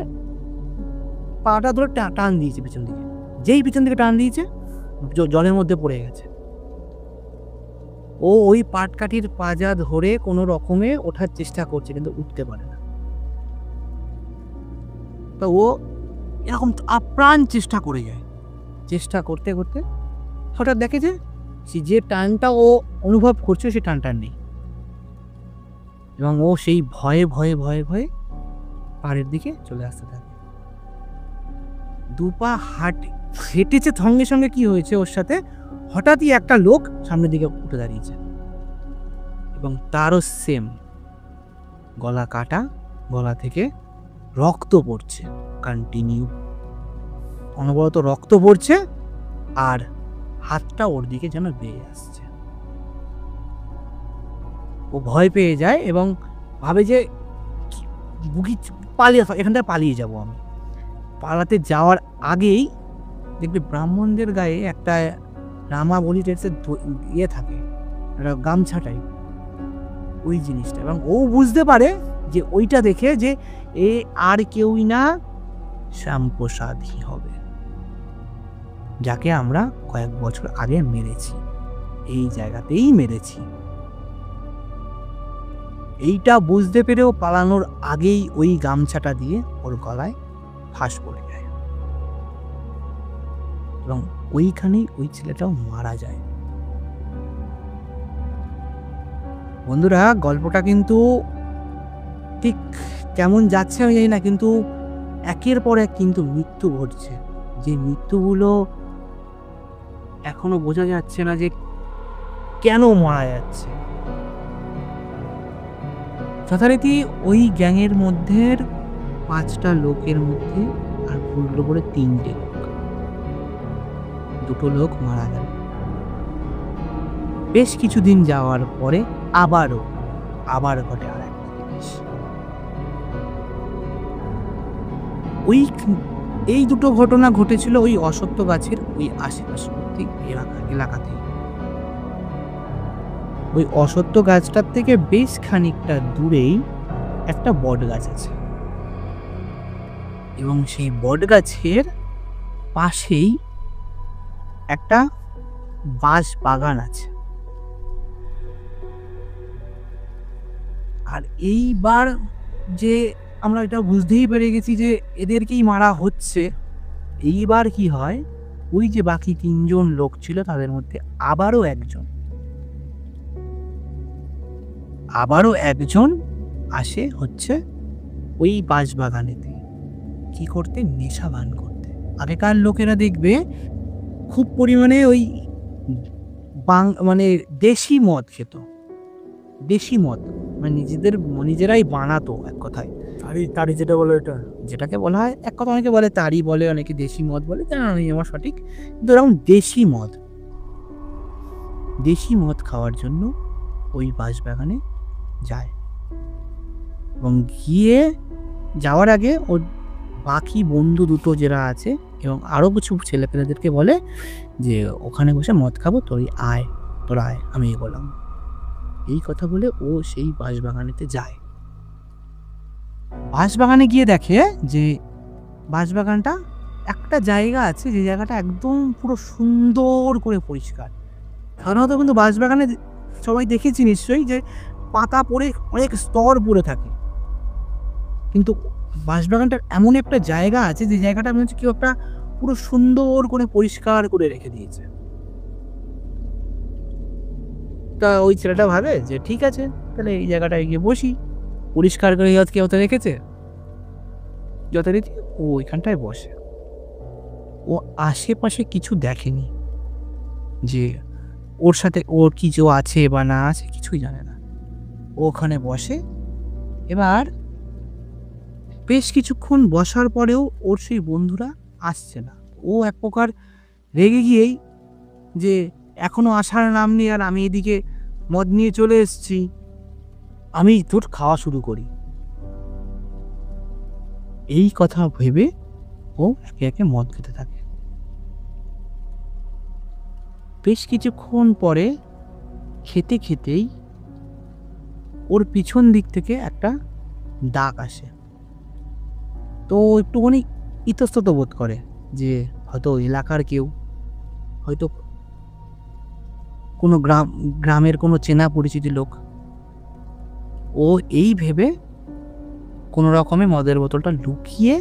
পাটা ধরে টান দিয়েছে পিছন দিকে। যেই পিছন দিকে টান দিয়েছে, জলের মধ্যে পড়ে গেছে। ও ওই পাটকাঠির পাজা ধরে কোনো রকমে ওঠার চেষ্টা করছে, কিন্তু উঠতে পারে না। তো ও এরকম আপ্রাণ চেষ্টা করে যায়, চেষ্টা করতে করতে হঠাৎ দেখে যে টানটা ও অনুভব করছে, সেই টানটা নেই, এবং ও সেই ভয়ে পাড়ের দিকে চলে আসতে থাকে। দুপা হেঁটেছে, সঙ্গে সঙ্গে কি হয়েছে ওর সাথে, হঠাৎই একটা লোক সামনের দিকে উঠে দাঁড়িয়েছে, এবং তারও সেম গলা কাটা, গলা থেকে রক্ত পড়ছে, কন্টিনিউ অনবরত রক্ত পড়ছে, আর হাতটা ওর দিকে যেন বেয়ে আসছে। ও ভয় পেয়ে যায় এবং ভাবে যে এখান থেকে পালিয়ে যাবো আমি। পালাতে যাওয়ার আগেই দেখবে ব্রাহ্মণদের গায়ে একটা রামা বলি ইয়ে থাকে, একটা গামছাটাই ওই জিনিসটা, এবং ও বুঝতে পারে যে ওইটা দেখে যে এ আর কেউই না, শ্যামপ্রসাদই হবে, যাকে আমরা কয়েক বছর আগে মেরেছি, এই জায়গাতেই মেরেছি। এইটা বুঝতে পেরেও পালানোর আগেই ওই গামছাটা দিয়ে ওর গলায় ফাঁস পড়ে যায় এবং ওইখানেই ওই ছেলেটাও মারা যায়। বন্ধুরা, গল্পটা কিন্তু ঠিক কেমন যাচ্ছে আমি জানি না, কিন্তু একের পর এক কিন্তু মৃত্যু ঘটছে, যে মৃত্যুগুলো এখনো বোঝা যাচ্ছে না যে কেন মারা যাচ্ছে। যথারীতি ওই গ্যাংয়ের মধ্যে 5টা লোকের মধ্যে আর ভুললো করে 3টে লোক, 2টো লোক মারা গেল। বেশ কিছুদিন যাওয়ার পরে আবার ঘটে আর একটা জিনিস। এই দুটো ঘটনা ঘটেছিল ওই অশ্বত্থ গাছের ওই আশেপাশে এলাকাতেই। ওই অশ্বত্থ গাছটার থেকে বেশ খানিকটা দূরেই একটা বট গাছ আছে এবং সেই বট গাছের পাশেই একটা বাঁশ বাগান আছে। আর এইবার যে আমরা এটা বুঝতেই পেরে গেছি যে এদেরকেই মারা হচ্ছে। এইবার কি হয়, ওই যে বাকি 3জন লোক ছিল তাদের মধ্যে আবারও একজন আসে হচ্ছে ওই বাঁশবাগানেতে কি করতে, নেশা পান করতে। আগেকার লোকেরা দেখবে খুব পরিমাণে ওই মানে দেশি মদ খেত, দেশি মদ মানে নিজেরাই বানাতো, এক কথায় তারি যেটা বলে এটা, যেটাকে বলা হয় এক কথা, অনেকে বলে তারি বলে, অনেকে দেশি মদ বলে, জানা নেই আমার সঠিক, কিন্তু এরকম দেশি মদ খাওয়ার জন্য ওই বাঁশবাগানে যায় এবং যাওয়ার আগে ওর বাকি বন্ধু দুটো যারা আছে এবং আরও কিছু ছেলেপেলেদেরকে বলে যে ওখানে বসে মদ খাবো, তোরা আয়, আমি বললাম। এই কথা বলে ও সেই বাঁশবাগানেতে যায়। বাঁশবাগানে গিয়ে দেখে যে বাঁশবাগানটা একটা জায়গা আছে, যে জায়গাটা একদম পুরো সুন্দর করে পরিষ্কার। সাধারণত কিন্তু বাঁশবাগানে সবাই দেখেছি নিশ্চয়ই যে পাতা পড়ে অনেক স্তর পড়ে থাকে, কিন্তু বাঁশবাগানটার এমন একটা জায়গা আছে যে জায়গাটা মনে হচ্ছে কেউ একটা পুরো সুন্দর করে পরিষ্কার করে রেখে দিয়েছে। তা ওই ছেলেটা ভাবে যে ঠিক আছে, তাহলে এই জায়গাটায় গিয়ে বসি, পরিষ্কার করে কেউ তো রেখেছে। যথারীতি ও ওইখানটায় বসে। ও আশেপাশে কিছু দেখেনি, যে ওর সাথে ওর কিছু আছে বা না আছে কিছুই জানে না। ও ওখানে বসে। এবার বেশ কিছুক্ষণ বসার পরেও ওর সেই বন্ধুরা আসছে না। ও এক প্রকার রেগে গিয়েই যে এখনো আসার নাম নেই, আর আমি এদিকে মদ নিয়ে চলে এসেছি, আমি তোর খাওয়া শুরু করি, এই কথা ভেবে ও একে একে মদ খেতে থাকে। বেশ কিছুক্ষণ পরে খেতে খেতেই ওর পিছন দিক থেকে একটা ডাক আসে। তো একটুখানি ইতস্তত বোধ করে যে হয়তো এলাকার কেউ, হয়তো কোনো গ্রামের কোনো চেনা পরিচিত লোক। ও এই ভেবে কোনো রকমে মদের বোতলটা লুকিয়ে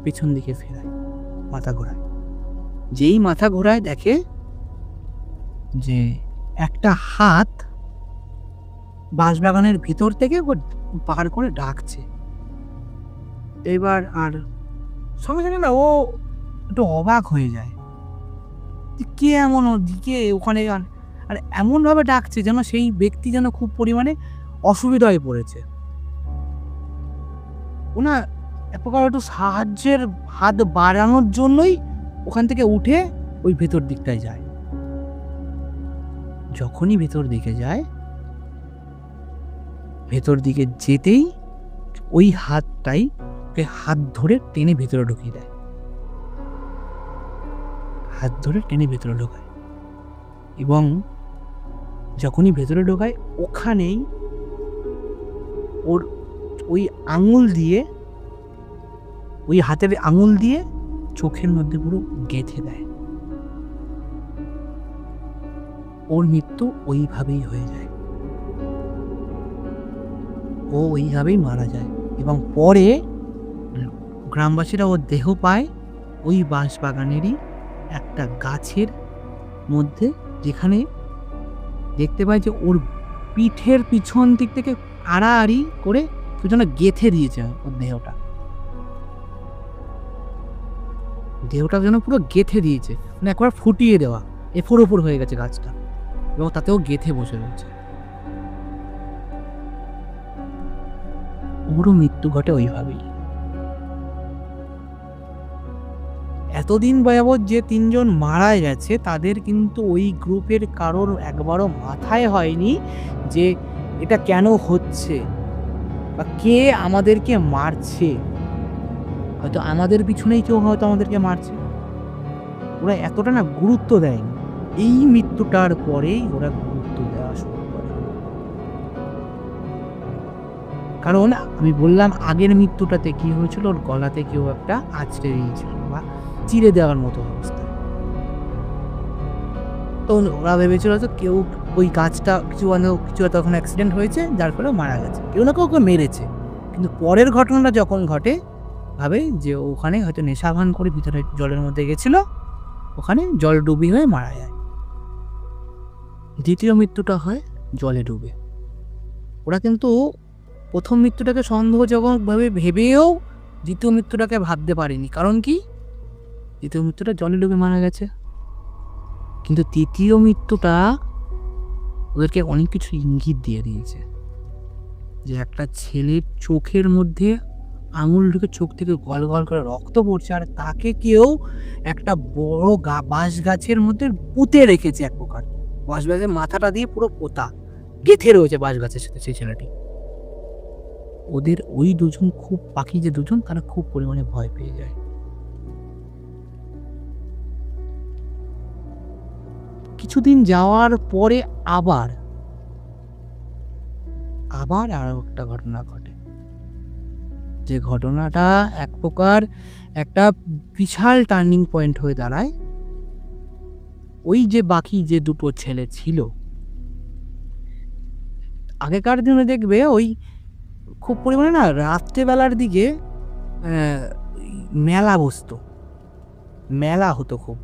পেছন দিকে ফেরায়, মাথা ঘোরায়। যেই মাথা ঘোরায় দেখে যে একটা হাত বাঁশবাগানের ভিতর থেকে পার করে ডাকছে। এবার আর সঙ্গে সঙ্গে না ও একটু অবাক হয়ে যায়, কে এমন ওদিকে ওখানে, আর এমনভাবে ডাকছে যেন সেই ব্যক্তি যেন খুব পরিমাণে অসুবিধায় পড়েছে। ওনা এক প্রকার একটু সাহায্যের হাত বাড়ানোর জন্যই ওখান থেকে উঠে ওই ভেতর দিকটায় যায়। যখনই ভেতর দিকে যায়, ভেতর দিকে যেতেই ওই হাতটাই হাত ধরে টেনে ভেতরে ঢুকিয়ে দেয়, হাত ধরে টেনে ভেতরে ঢোকায়। এবং যখনই ভেতরে ঢোকায় ওখানেই ওর ওই আঙুল দিয়ে ওই হাতের আঙুল দিয়ে চোখের মধ্যে পুরো গেঁথে দেয়। ওর মৃত্যু ওইভাবেই হয়ে যায়, ও ওইভাবেই মারা যায়। এবং পরে গ্রামবাসীরা ওর দেহ পায় ওই বাঁশবাগানেরই একটা গাছের মধ্যে, যেখানে দেখতে পায় যে ওর পিঠের পিছন দিক থেকে আড়াআড়ি করে পিছনে গেঁথে দিয়েছে ওর দেহটা যেন পুরো গেঁথে দিয়েছে, মানে একবার ফুটিয়ে দেওয়া, এফোর ওপর হয়ে গেছে গাছটা, এবং তাতেও গেঁথে বসে রয়েছে। ওরও মৃত্যু ঘটে ওইভাবেই। এতদিন যাবৎ যে 3 জন মারা গেছে তাদের কিন্তু ওই গ্রুপের কারোর একবারও মাথায় হয়নি যে এটা কেন হচ্ছে বা কে আমাদেরকে মারছে। হয়তো আমাদের পিছনেই কেউ হয়তো আমাদেরকে মারছে, ওরা এতটা না গুরুত্ব দেয়নি। এই মৃত্যুটার পরেই ওরা গুরুত্ব দেওয়া শুরু করে। কারণ আমি বললাম আগের মৃত্যুটাতে কি হয়েছিল, ওর গলাতে কেউ একটা আঁচড়ে দিয়েছিল বা চিরে দেওয়ার মতো অবস্থা। তো ওরা ভেবেছিল যে কেউ ওই গাছটা কিছু তখন অ্যাক্সিডেন্ট হয়েছে, যার ফলে মারা গেছে, কেউ না কাউকে মেরেছে। কিন্তু পরের ঘটনাটা যখন ঘটে, ভাবে যে ওখানে হয়তো নেশা ভান করে ভিতরে জলের মধ্যে গেছিল, ওখানে জল ডুবি হয়ে মারা যায়। দ্বিতীয় মৃত্যুটা হয় জলে ডুবে। ওরা কিন্তু প্রথম মৃত্যুটাকে সন্দেহজনকভাবে ভেবেও দ্বিতীয় মৃত্যুটাকে ভাবতে পারেনি। কারণ কি, দ্বিতীয় মৃত্যুটা জলে ডুবে মারা গেছে। কিন্তু তৃতীয় মৃত্যুটা ওদেরকে অনেক কিছু ইঙ্গিত দিয়ে দিয়েছে, যে একটা ছেলের চোখের মধ্যে আঙুল ঢুকে চোখ থেকে গল গল করে রক্ত পড়ছে, আর তাকে কেউ একটা বড় বাঁশ গাছের মধ্যে পুঁতে রেখেছে। এক প্রকার বাঁশ গাছের মাথাটা দিয়ে পুরো পোতা গেঁথে রয়েছে বাঁশ গাছের সাথে সেই ছেলেটি। ওদের ওই দুজন খুব পাখি যে দুজন, তারা খুব পরিমাণে ভয় পেয়ে যায়। কিছুদিন যাওয়ার পরে আবার আরো একটা ঘটনা ঘটে, যে ঘটনাটা এক প্রকার একটা বিশাল টার্নিং পয়েন্ট হয়ে দাঁড়ায়। ওই যে বাকি যে দুটো ছেলে ছিল, আগেকার দিনে দেখবে ওই খুব পরিমাণে না রাত্রেবেলার দিকে মেলা বসতো, মেলা হতো খুব।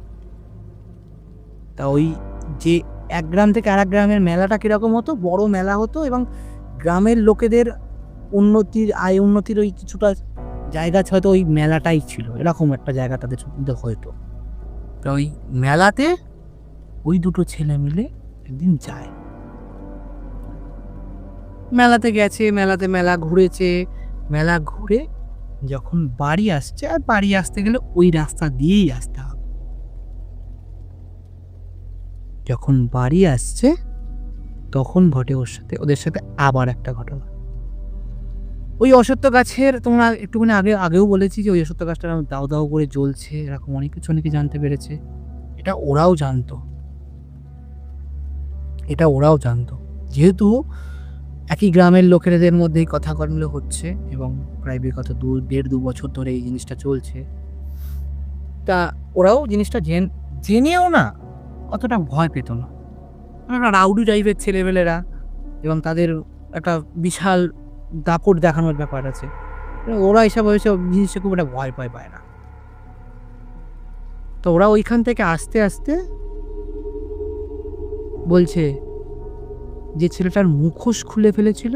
তা ওই যে এক গ্রাম থেকে আরেক গ্রামের মেলাটা কিরকম হতো, বড় মেলা হতো, এবং গ্রামের লোকেদের আয় উন্নতির ওই কিছুটা জায়গা হয়তো ওই মেলাটাই ছিল, এরকম একটা জায়গা তাদের মধ্যে হয়তো। তো ওই মেলাতে ওই দুটো ছেলে মিলে একদিন যায়, মেলাতে গেছে, মেলা ঘুরেছে। মেলা ঘুরে যখন বাড়ি আসছে, আর বাড়ি আসতে গেলে ওই রাস্তা দিয়েই আসতে হবে। যখন বাড়ি আসছে তখন ঘটে ওদের সাথে আবার একটা ঘটনা। ওই অশ্বত্থ গাছের, তোমরা একটুখানি আগেও বলেছি যে ওই অশ্বত্থ গাছটা দাও দাও করে জ্বলছে, এরকম অনেক কিছু অনেকে জানতে পেরেছে। এটা ওরাও জানতো, যেহেতু একই গ্রামের লোকেদের মধ্যেই কথা কর্মগুলো হচ্ছে, এবং প্রায় বিগত 1.5-2 বছর ধরে এই জিনিসটা চলছে। তা ওরাও জিনিসটা জেনেও না অতটা ভয় পেত না। রাউডি টাইপের ছেলেবেলেরা, এবং তাদের একটা বিশাল দাপট দেখানোর ব্যাপার আছে, ওরা এইসব জিনিসটা খুব একটা ভয় পায় না। তো ওরা ওইখান থেকে আস্তে আস্তে বলছে যে ছেলেটার মুখোশ খুলে ফেলেছিল,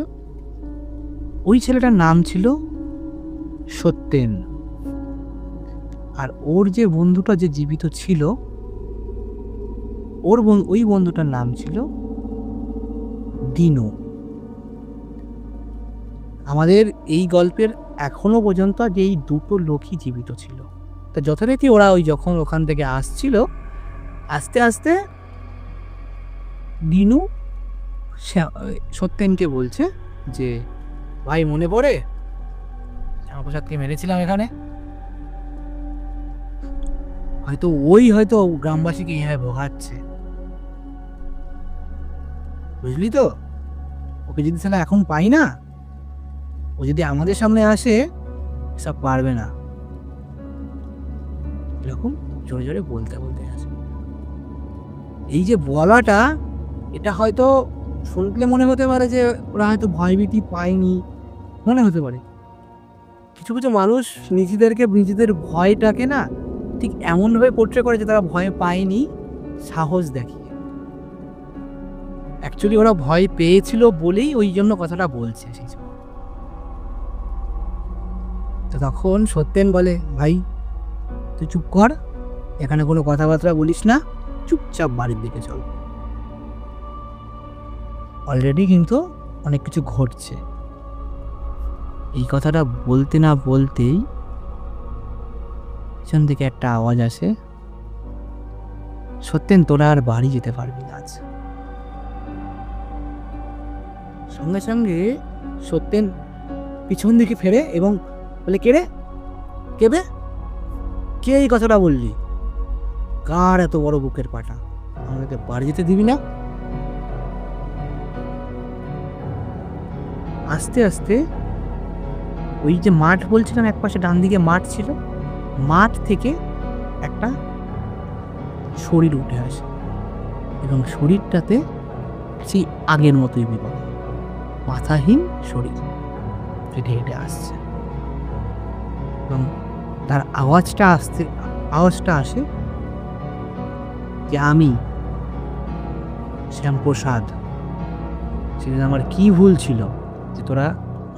ওই ছেলেটার নাম ছিল সত্যেন। আর ওর যে বন্ধুটা যে জীবিত ছিল, ওই বন্ধুটার নাম ছিল দিনু। আমাদের এই গল্পের এখনো পর্যন্ত যে এই দুটো লোকই জীবিত ছিল। তা যথারীতি ওরা যখন ওখান থেকে আসছিল, আস্তে আস্তে দিনু সত্যেনকে বলছে যে, ভাই মনে পড়ে শ্যামাপ্রসাদকে মেরেছিলাম এখানে? হয়তো গ্রামবাসীকে এইভাবে ভোগাচ্ছে, বুঝলি তো? ওকে যদি সেটা এখন পাই না, ও যদি আমাদের সামনে আসে, সব পারবে না। এরকম জোরে জোরে বলতে বলতে আসে। এই যে বলাটা, এটা হয়তো শুনলে মনে হতে পারে যে ওরা হয়তো ভয়ভীতি পায়নি, মনে হতে পারে। কিছু কিছু মানুষ নিজেদের ভয়টাকে না ঠিক এমনভাবে পোট্রে করে যে তারা ভয় পায়নি, সাহস দেখিয়ে। অ্যাকচুয়ালি ওরা ভয় পেয়েছিল বলেই ওই জন্য কথাটা বলছে সেই সময়। তো তখন সত্যেন বলে, ভাই তুই চুপ কর, এখানে কোনো কথাবার্তা বলিস না, চুপচাপ বাড়ির দিকে চল। অলরেডি কিন্তু অনেক কিছু ঘটছে। এই কথাটা বলতে না বলতেই পিছন থেকে একটা আওয়াজ আসে, সত্যেন তোরা আর বাড়ি যেতে পারবি না আজ। সঙ্গে সঙ্গে সত্যেন পিছন দিকে ফেরে এবং বলে, কে রে, কেবে, কে এই কথাটা বললি? কার এত বড় বুকের পাটা, আমাদেরকে বাড়ি যেতে দিবি না? আস্তে আস্তে ওই যে মাঠ বলছিলাম, এক পাশে ডান দিকে মাঠ ছিল, মাঠ থেকে একটা শরীর উঠে আসে এবং শরীরটাতে সেই আগের মতোই বিপদ, মাথাহীন শরীর হেঁটে হেঁটে আসছে এবং তার আওয়াজটা আসে যে আমি শ্যামপ্রসাদ, সেদিন আমার কি ভুল ছিল যে তোরা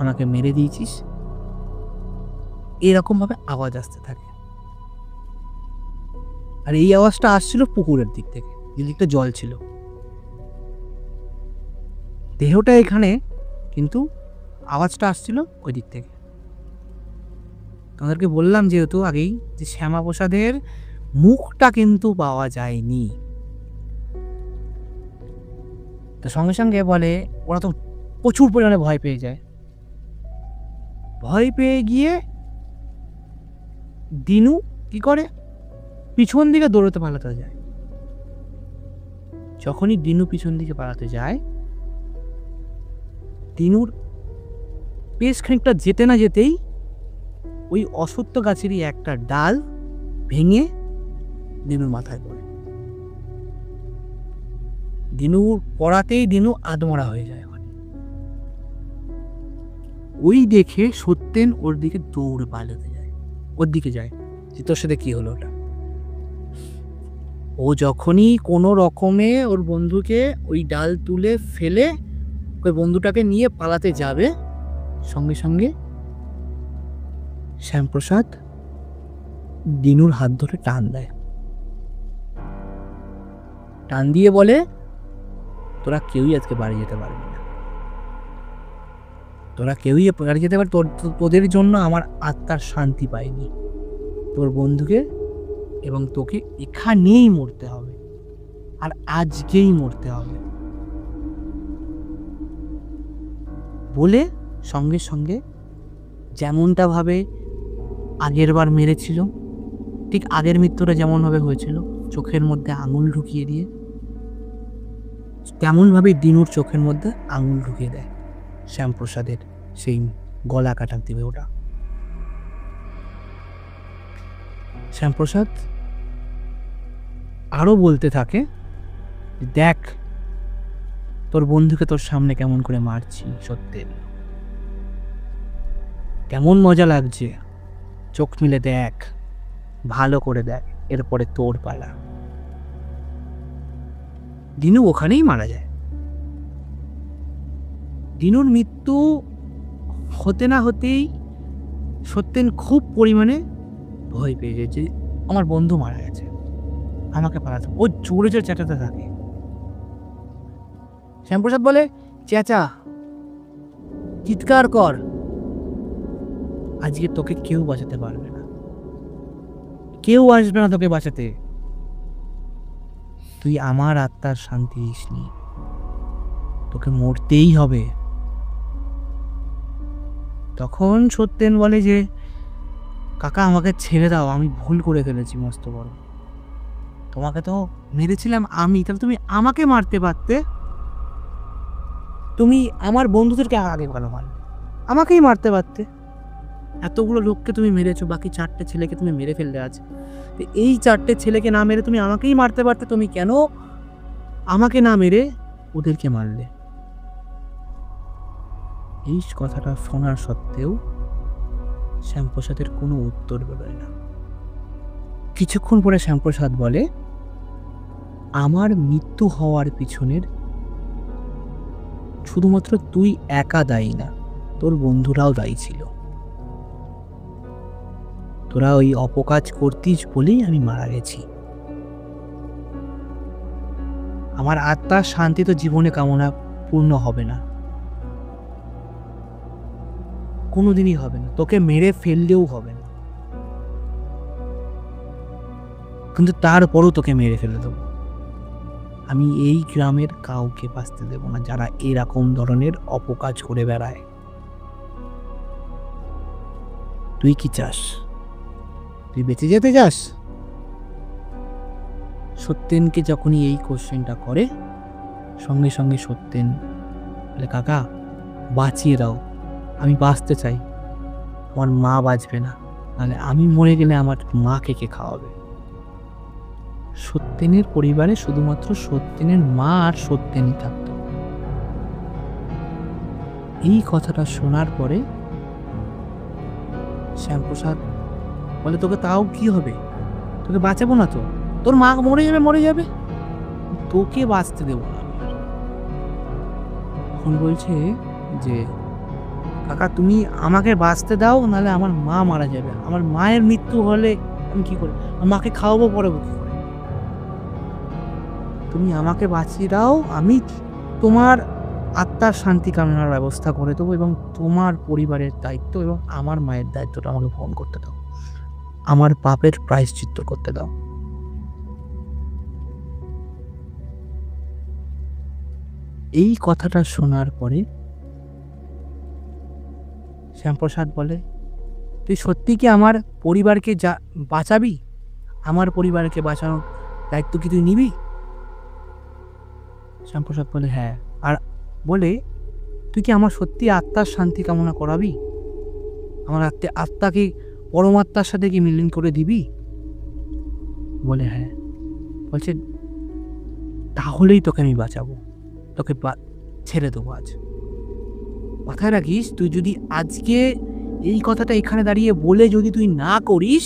আমাকে মেরে দিয়েছিস। এরকম ভাবে আওয়াজ আসতে থাকে। আর এই আওয়াজটা আসছিল পুকুরের দিক থেকে, যে দিকটা জল ছিল। দেহটা এখানে, কিন্তু আওয়াজটা আসছিল ওই দিক থেকে। তোমাদেরকে বললাম যেহেতু আগেই যে শ্যামাপ্রসাদের মুখটা কিন্তু পাওয়া যায়নি। তো সঙ্গে সঙ্গে বলে, ওরা তো প্রচুর পরিমাণে ভয় পেয়ে যায়। ভয় পেয়ে গিয়ে দিনু কি করে, পিছন দিকে দৌড়তে পালাতে যায়। যখনই দিনু পিছন দিকে পালাতে যায়, দিনুর বেশ খানিকটা যেতে না যেতেই ওই অসত্য গাছেরই একটা ডাল ভেঙে দিনুর মাথায় পড়ে। দিনুর পড়াতেই দিনু আদমরা হয়ে যায়। ওই দেখে সত্যেন ওর দিকে দৌড়ে পালাতে যায়, ওর দিকে যায় যে তোর সাথে কি হলো ওটা। ও যখনই কোনো রকমে ওর বন্ধুকে ওই ডাল তুলে ফেলে ওই বন্ধুটাকে নিয়ে পালাতে যাবে, সঙ্গে সঙ্গে শ্যামপ্রসাদ দিনুর হাত ধরে টান দেয়। টান দিয়ে বলে, তোরা কেউই আজকে বাড়ি যেতে পারবি না, তোরা কেউই বাড়ি যেতে পারবি, তোদের জন্য আমার আত্মার শান্তি পায়নি। তোর বন্ধুকে এবং তোকে এখানেই মরতে হবে, আর আজকেই মরতে হবে বলে সঙ্গে সঙ্গে যেমনটা ভাবে আগের বার মেরেছিল, ঠিক আগের মৃত্যুটা যেমন ভাবে হয়েছিল, চোখের মধ্যে আঙুল ঢুকিয়ে দিয়ে, তেমনভাবে দিনুর চোখের মধ্যে আঙুল ঢুকিয়ে দেয় শ্যামপ্রসাদের সেই গলা কাটার দিবে ওটা। শ্যামপ্রসাদ আরো বলতে থাকে, দেখ তোর বন্ধুকে তোর সামনে কেমন করে মারছি, সত্যেন কেমন মজা লাগছে, চোখ মিলে দেখ, ভালো করে দেখ, এরপরে তোর পালা। দিনু ওখানেই মারা যায়। দিনুর মৃত্যু হতে না হতেই সত্যেন খুব পরিমাণে ভয় পেয়ে যায় যে আমার বন্ধু মারা গেছে, আমাকে পালাতে। ও জোরে জোরে চেঁচাতে থাকে। শ্যামপ্রসাদ বলে, চেঁচা, চিৎকার কর, আজকে তোকে কেউ বাঁচাতে পারবে না, কেউ আসবে না তোকে বাঁচাতে, তুই আমার আত্মার শান্তি দিসনি, তোকে মরতেই হবে। তখন সত্যেন বলে যে, কাকা আমাকে ছেড়ে দাও, আমি ভুল করে ফেলেছি মস্ত বড়, তোমাকে তো মেরেছিলাম আমি, তাহলে তুমি আমাকে মারতে পারতে, তুমি আমার বন্ধুদেরকে আগে ভালো মারলে, আমাকেই মারতে পারতে, এতগুলো লোককে তুমি মেরেছো, বাকি 4টে ছেলেকে তুমি মেরে ফেললে আজ। তো এই 4টে ছেলেকে না মেরে তুমি আমাকেই মারতে পারতে, তুমি কেন আমাকে না মেরে ওদেরকে মারলে? এই কথাটা শোনার সত্ত্বেও শ্যামপ্রসাদের কোনো উত্তর বেরোয় না। কিছুক্ষণ পরে শ্যামপ্রসাদ বলে, আমার মৃত্যু হওয়ার পিছনের শুধুমাত্র তুই একা দায়ী না, তোর বন্ধুরাও দায়ী ছিল। তোরা ওই অপকাজ করতিস বলেই আমি মারা গেছি। আমার আত্মার শান্তি তো জীবনে কামনা পূর্ণ হবে না, কোনোদিনই হবে না, তোকে মেরে ফেললেও হবে না, কিন্তু তারপরও তোকে মেরে ফেলে দেবো। আমি এই গ্রামের কাউকে বাঁচতে দেব না যারা এরকম ধরনের অপকাজ করে বেড়ায়। তুই কি চাস? তুই বেঁচে যেতে চাস? সত্যেনকে যখনই এই কোশ্চেনটা করে, সঙ্গে সঙ্গে সত্যেন বলে, কাকা বাঁচিয়ে দাও, আমি বাঁচতে চাই, আমার মা বাঁচবে না, নাহলে আমি মরে গেলে আমার মাকে কে খাওয়াবে? সত্যেনের পরিবারে শুধুমাত্র সত্যেনের মা আর সত্যেনই থাকতো। এই কথাটা শোনার পরে শ্যামপ্রসাদ বলে, তোকে তাও কি হবে, তোকে বাঁচাবো না তো, তোর মা মরে যাবে, তোকে বাঁচতে দেবো না। এখন বলছে যে, কাকা তুমি আমাকে বাঁচতে দাও, নাহলে আমার মা মারা যাবে, আমার মায়ের মৃত্যু হলে আমি কি করে, মাকে খাওয়াবো পড়াবো কি করে? তুমি আমাকে বাঁচিয়ে দাও, আমি তোমার আত্মার শান্তি কামনার ব্যবস্থা করে দেবো, এবং তোমার পরিবারের দায়িত্ব এবং আমার মায়ের দায়িত্বটা আমাকে বহন করতে দাও, আমার পাপের প্রায়শ্চিত্ত করতে দাও। এই কথাটা শোনার পরে শ্যামপ্রসাদ বলে, তুই সত্যি কি আমার পরিবারকে বাঁচাবি? আমার পরিবারকে বাঁচানোর দায়িত্ব কি তুই নিবি? শ্যামপ্রসাদ বলে, হ্যাঁ। আর বলে, তুই কি আমার সত্যি আত্মার শান্তি কামনা করাবি? আমার আত্মাকে পরমাত্মার সাথে কি মিলন করে দিবি? বলে, হ্যাঁ। বলছে, তাহলেই তোকে আমি বাঁচাবো, তোকে ছেড়ে দেবো আজ। মাথায় রাখিস, তুই যদি আজকে এই কথাটা এখানে দাঁড়িয়ে বলে যদি তুই না করিস,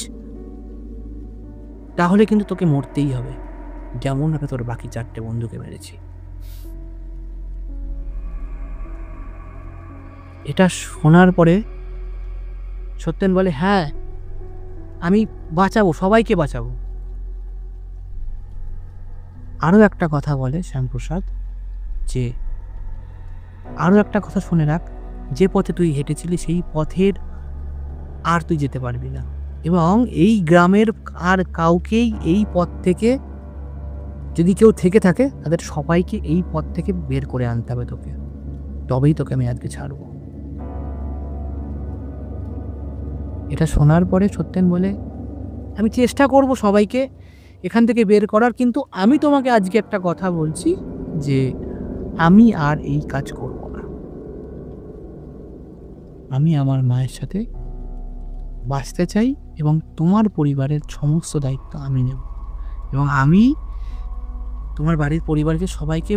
তাহলে কিন্তু তোকে মরতেই হবে, যেমন ভাবে তোর বাকি 4টে বন্ধুকে মেরেছি। এটা শোনার পরে সত্যেন বলে, হ্যাঁ আমি বাঁচাবো, সবাইকে বাঁচাবো। আরও একটা কথা বলে শ্যামপ্রসাদ, যে আরও একটা কথা শুনে রাখ, যে পথে তুই হেঁটেছিলি সেই পথের আর তুই যেতে পারবি না, এবং এই গ্রামের আর কাউকেই এই পথ থেকে, যদি কেউ থেকে থাকে তাদের সবাইকে এই পথ থেকে বের করে আনতে হবে তোকে, তবেই তোকে আমি আজকে ছাড়বো। এটা শোনার পরে সত্যেন বলে, আমি চেষ্টা করব সবাইকে এখান থেকে বের করার, কিন্তু আমি তোমাকে আজকে একটা কথা বলছি যে আমি আর এই কাজ করব না, আমি আমার মায়ের সাথে বাঁচতে চাই, এবং তোমার পরিবারের সমস্ত দায়িত্ব আমি নেব, এবং আমি তোমার বাড়ির পরিবারকে সবাইকে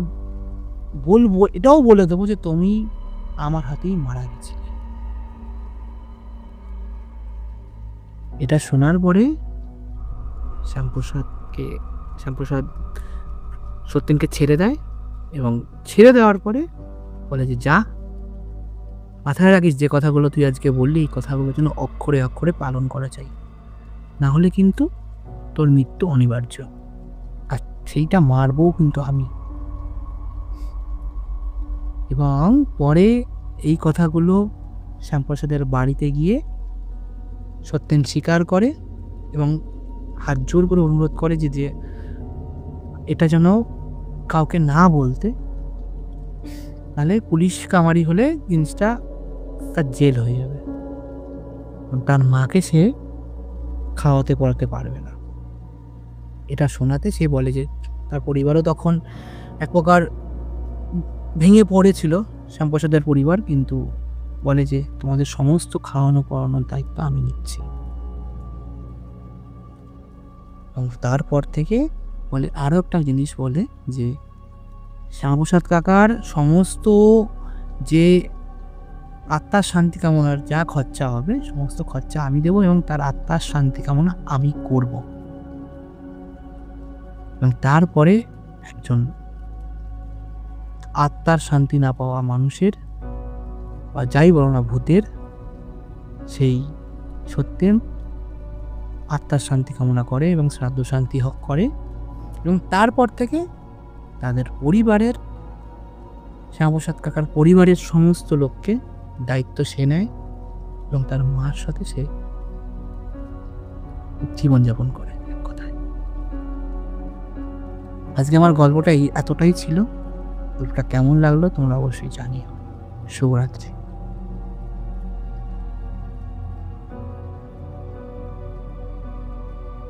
বলবো, এটাও বলে দেবো যে তুমি আমার হাতেই মারা গেছিলে। এটা শোনার পরে শ্যামপ্রসাদ সত্যেনকে ছেড়ে দেয়, এবং ছেড়ে দেওয়ার পরে বলে যে, যা, মাথায় রাখিস যে কথাগুলো তুই আজকে বললি, এই কথাগুলোর জন্য অক্ষরে অক্ষরে পালন করা চাই, না হলে কিন্তু তোর মৃত্যু অনিবার্য, আর সেইটা মারবও কিন্তু আমি। এবং পরে এই কথাগুলো শ্যামপ্রসাদের বাড়িতে গিয়ে সত্যেন স্বীকার করে এবং হাত জোর করে অনুরোধ করে যে এটা যেন কাউকে না বলতে, নাহলে পুলিশ কামারি হলে জিনিসটা তার জেল হয়ে যাবে, তার মাকে সে খাওয়াতে পড়াতে পারবে না। এটা শোনাতে সে বলে যে তার পরিবারও তখন এক প্রকার ভেঙে পড়েছিল, শ্যামপ্রসাদের পরিবার, কিন্তু বলে যে তোমাদের সমস্ত খাওয়ানো পড়ানোর দায়িত্ব আমি নিচ্ছি। এবং তারপর থেকে বলে আরও একটা জিনিস বলে যে শ্যামাপ্রসাদ কাকার সমস্ত যে আত্মার শান্তি কামনার যা খরচা হবে সমস্ত খরচা আমি দেবো এবং তার আত্মার শান্তি কামনা আমি করব। এবং তারপরে একজন আত্মার শান্তি না পাওয়া মানুষের বা যাই বলো না ভূতের সেই সত্যের আত্মার শান্তি কামনা করে এবং শ্রাদ্ধ শান্তি হক করে। এবং তারপর থেকে তাদের পরিবারের শ্যামাপ্রসাদ কাকার পরিবারের সমস্ত লোককে দায়িত্ব সে নেয় এবং তার মার সাথে সে জীবনযাপন করে। এক কথায় আজকে আমার গল্পটা এতটাই ছিল। গল্পটা কেমন লাগলো তোমরা অবশ্যই জানিও। শুভরাত্রি।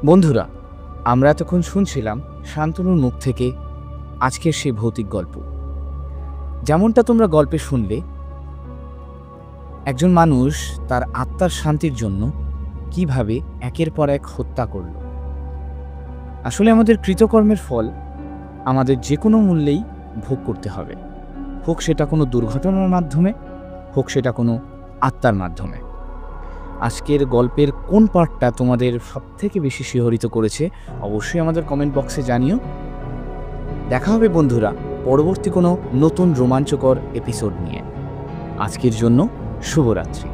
বন্ধুরা, আমরা এতক্ষণ শুনছিলাম শান্তনুর মুখ থেকে আজকের সেই ভৌতিক গল্প। যেমনটা তোমরা গল্পে শুনলে, একজন মানুষ তার আত্মার শান্তির জন্য কিভাবে একের পর এক হত্যা করল। আসলে আমাদের কৃতকর্মের ফল আমাদের যে কোনো মূল্যেই ভোগ করতে হবে, হোক সেটা কোনো দুর্ঘটনার মাধ্যমে, হোক সেটা কোনো আত্মার মাধ্যমে। আজকের গল্পের কোন পার্টটা তোমাদের সবথেকে বেশি শিহরিত করেছে অবশ্যই আমাদের কমেন্ট বক্সে জানিও। দেখা হবে বন্ধুরা পরবর্তী কোনো নতুন রোমাঞ্চকর এপিসোড নিয়ে। আজকের জন্য শুভরাত্রি।